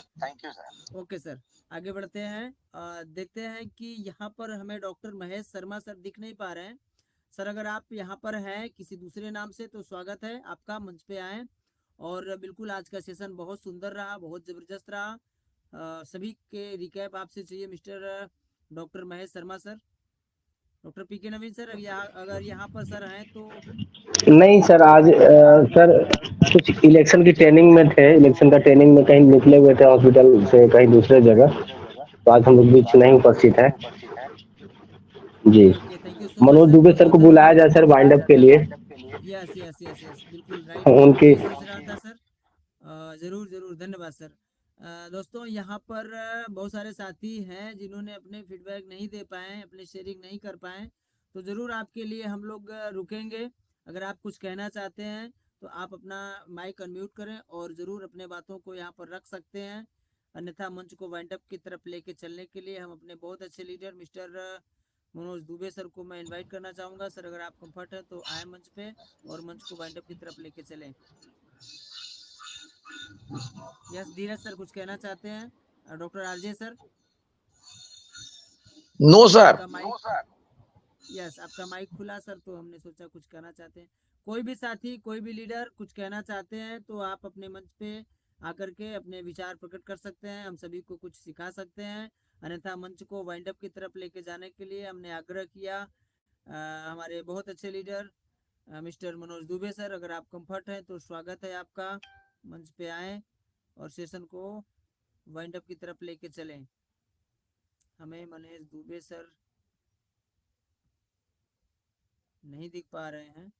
Okay sir, आगे बढ़ते हैं। देखते हैं कि यहाँ पर हमें डॉक्टर महेश शर्मा सर दिख नहीं पा रहे हैं। सर अगर आप यहाँ पर हैं किसी दूसरे नाम से तो स्वागत है आपका, मंच पे आए। और बिल्कुल आज का सेशन बहुत सुंदर रहा, बहुत ज़बरदस्त रहा। सभी के रिकैप आपसे चाहिए mister doctor Mahesh Sharma sir. Doctor PK Naveen sir अगर यहाँ पर सर हैं तो नहीं सर, आज सर कुछ इलेक्शन की ट्रेनिंग में थे, इलेक्शन का ट्रेनिंग में कहीं निकले हुए थे हॉस्पिटल से कहीं दूसरे जगह, तो आज हम लोग बीच नहीं उपस्थित है जी। Okay, thank you so much Manoj sir, Dubey बहुत सर बहुत को बुलाया धन्यवाद। जाए सर वाइंड अप के लिए। यस यस यस यस, बिल्कुल राइट, मैं भी उनकी यही सोच रहा था सर। ज़रूर ज़रूर, धन्यवाद सर। दोस्तों यहाँ पर बहुत सारे साथी हैं जिन्होंने अपने फीडबैक नहीं दे पाए, अपने शेयरिंग नहीं कर पाए, तो ज़रूर आपके लिए हम लोग रुकेंगे। अगर आप कुछ कहना चाहते हैं तो आप अपना माइक अनम्यूट करें और ज़रूर अपने बातों को यहाँ पर रख सकते हैं, अन्यथा मंच को वाइंड अप की तरफ लेके चलने के लिए हम अपने बहुत अच्छे leader mister Manoj Dubey sir को मैं इनवाइट करना चाहूँगा। सर अगर आप कंफर्ट है तो आए मंच पे और मंच को वाइंड अप की तरफ लेके चलें। यस धीरज सर कुछ कहना चाहते हैं? Doctor R J sir no sir. आपका माइक, यस आपका माइक खुला सर, तो हमने सोचा कुछ कहना चाहते हैं। कोई भी साथी, कोई भी लीडर कुछ कहना चाहते हैं तो आप अपने मंच पे आकर के अपने विचार प्रकट कर सकते हैं, हम सभी को कुछ सिखा सकते हैं। अन्यथा मंच को वाइंड अप की तरफ लेके जाने के लिए हमने आग्रह किया हमारे बहुत अच्छे leader mister Manoj Dubey sir, अगर आप कंफर्ट हैं तो स्वागत है आपका, मंच पे आए और सेशन को वाइंड अप की तरफ लेके चलें। हमें मनोज दुबे सर नहीं दिख पा रहे हैं।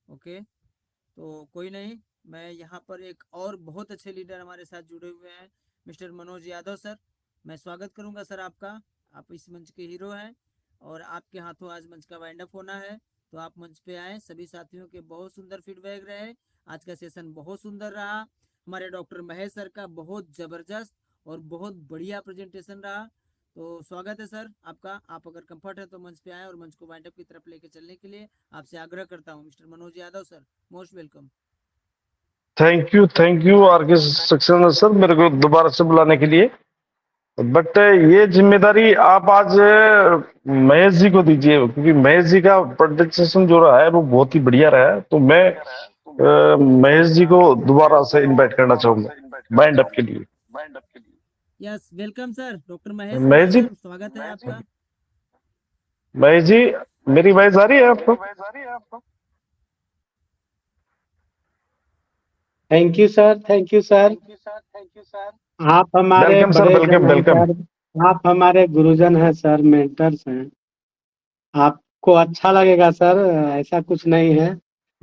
ओके, तो कोई नहीं, मैं यहाँ पर एक और बहुत अच्छे लीडर हमारे साथ जुड़े हुए हैं मिस्टर मनोज यादव सर, मैं स्वागत करूंगा सर आपका। आप इस मंच के हीरो हैं और आपके हाथों आज मंच का वाइंड अप होना है, तो आप मंच पे आए। सभी साथियों के बहुत सुंदर फीडबैक रहे, आज का सेशन बहुत सुंदर रहा। हमारे डॉक्टर महेश सर का बहुत जबरदस्त और बहुत बढ़िया प्रेजेंटेशन रहा, तो स्वागत है सर आपका। आप अगर कंफर्ट है तो मंच पे आए और मंच को वाइंड अप की तरफ लेके चलने के लिए आपसे आग्रह करता हूँ। Mister Manoj Yadav sir, most welcome. Thank you R K Saxena sir, मेरे को दोबारा से बुलाने के लिए। बट ये जिम्मेदारी आप आज महेश जी को दीजिए, क्योंकि महेश जी का प्रेजेंटेशन जो रहा है वो बहुत ही बढ़िया रहा है। तो मैं महेश जी को दोबारा से इनवाइट करना चाहूंगा वाइंड अप के लिए। Yes welcome sir, doctor Mahesh Mahesh ji, sir, स्वागत है आपका। महेश जी मेरी आवाज आ रही है आपको? Thank you sir, thank you sir. आप हमारे वेलकम सर, बड़े वेलकम जन हैं वेलकम। सर, आप हमारे गुरुजन हैं सर, मेंटर्स हैं। आपको अच्छा लगेगा सर, ऐसा कुछ नहीं है।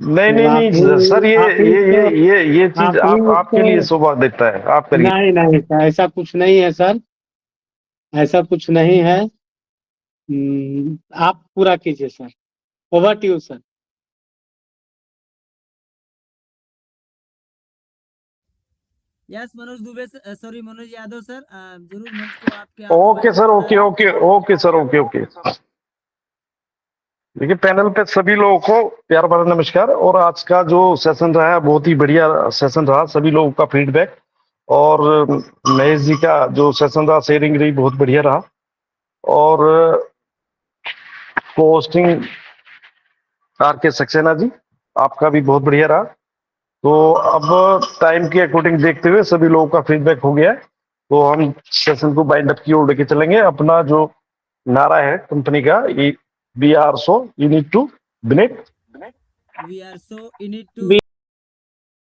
नहीं नहीं आप नहीं ही सर, आप ही तो ये चीज आप ही आपके लिए तो शोभा देता है। आप करिए। नहीं नहीं सर, ऐसा कुछ नहीं है सर, ऐसा कुछ नहीं है। आप पूरा कीजिए sir, over to you sir. Yes Manoj Dubey sir, sorry Manoj Yadav sir, जरूर मंच को आपके okay sir, okay okay okay sir, okay okay. देखिए, पैनल पे सभी लोगों को प्यार भरा नमस्कार। और आज का जो सेशन रहा है बहुत ही बढ़िया सेशन रहा, सभी लोगों का फीडबैक और महेश जी का जो सेशन रहा, शेयरिंग रही, बहुत बढ़िया रहा। और होस्टिंग आरके सक्सेना जी, आपका भी बहुत बढ़िया रहा। तो अब टाइम के अकॉर्डिंग देखते हुए सभी लोगों का फीडबैक हो गया है, तो हम सेशन को बाइंड अप की ओर लेके चलेंगे। अपना जो नारा है कंपनी का, we are so unit to win it, we are so in it to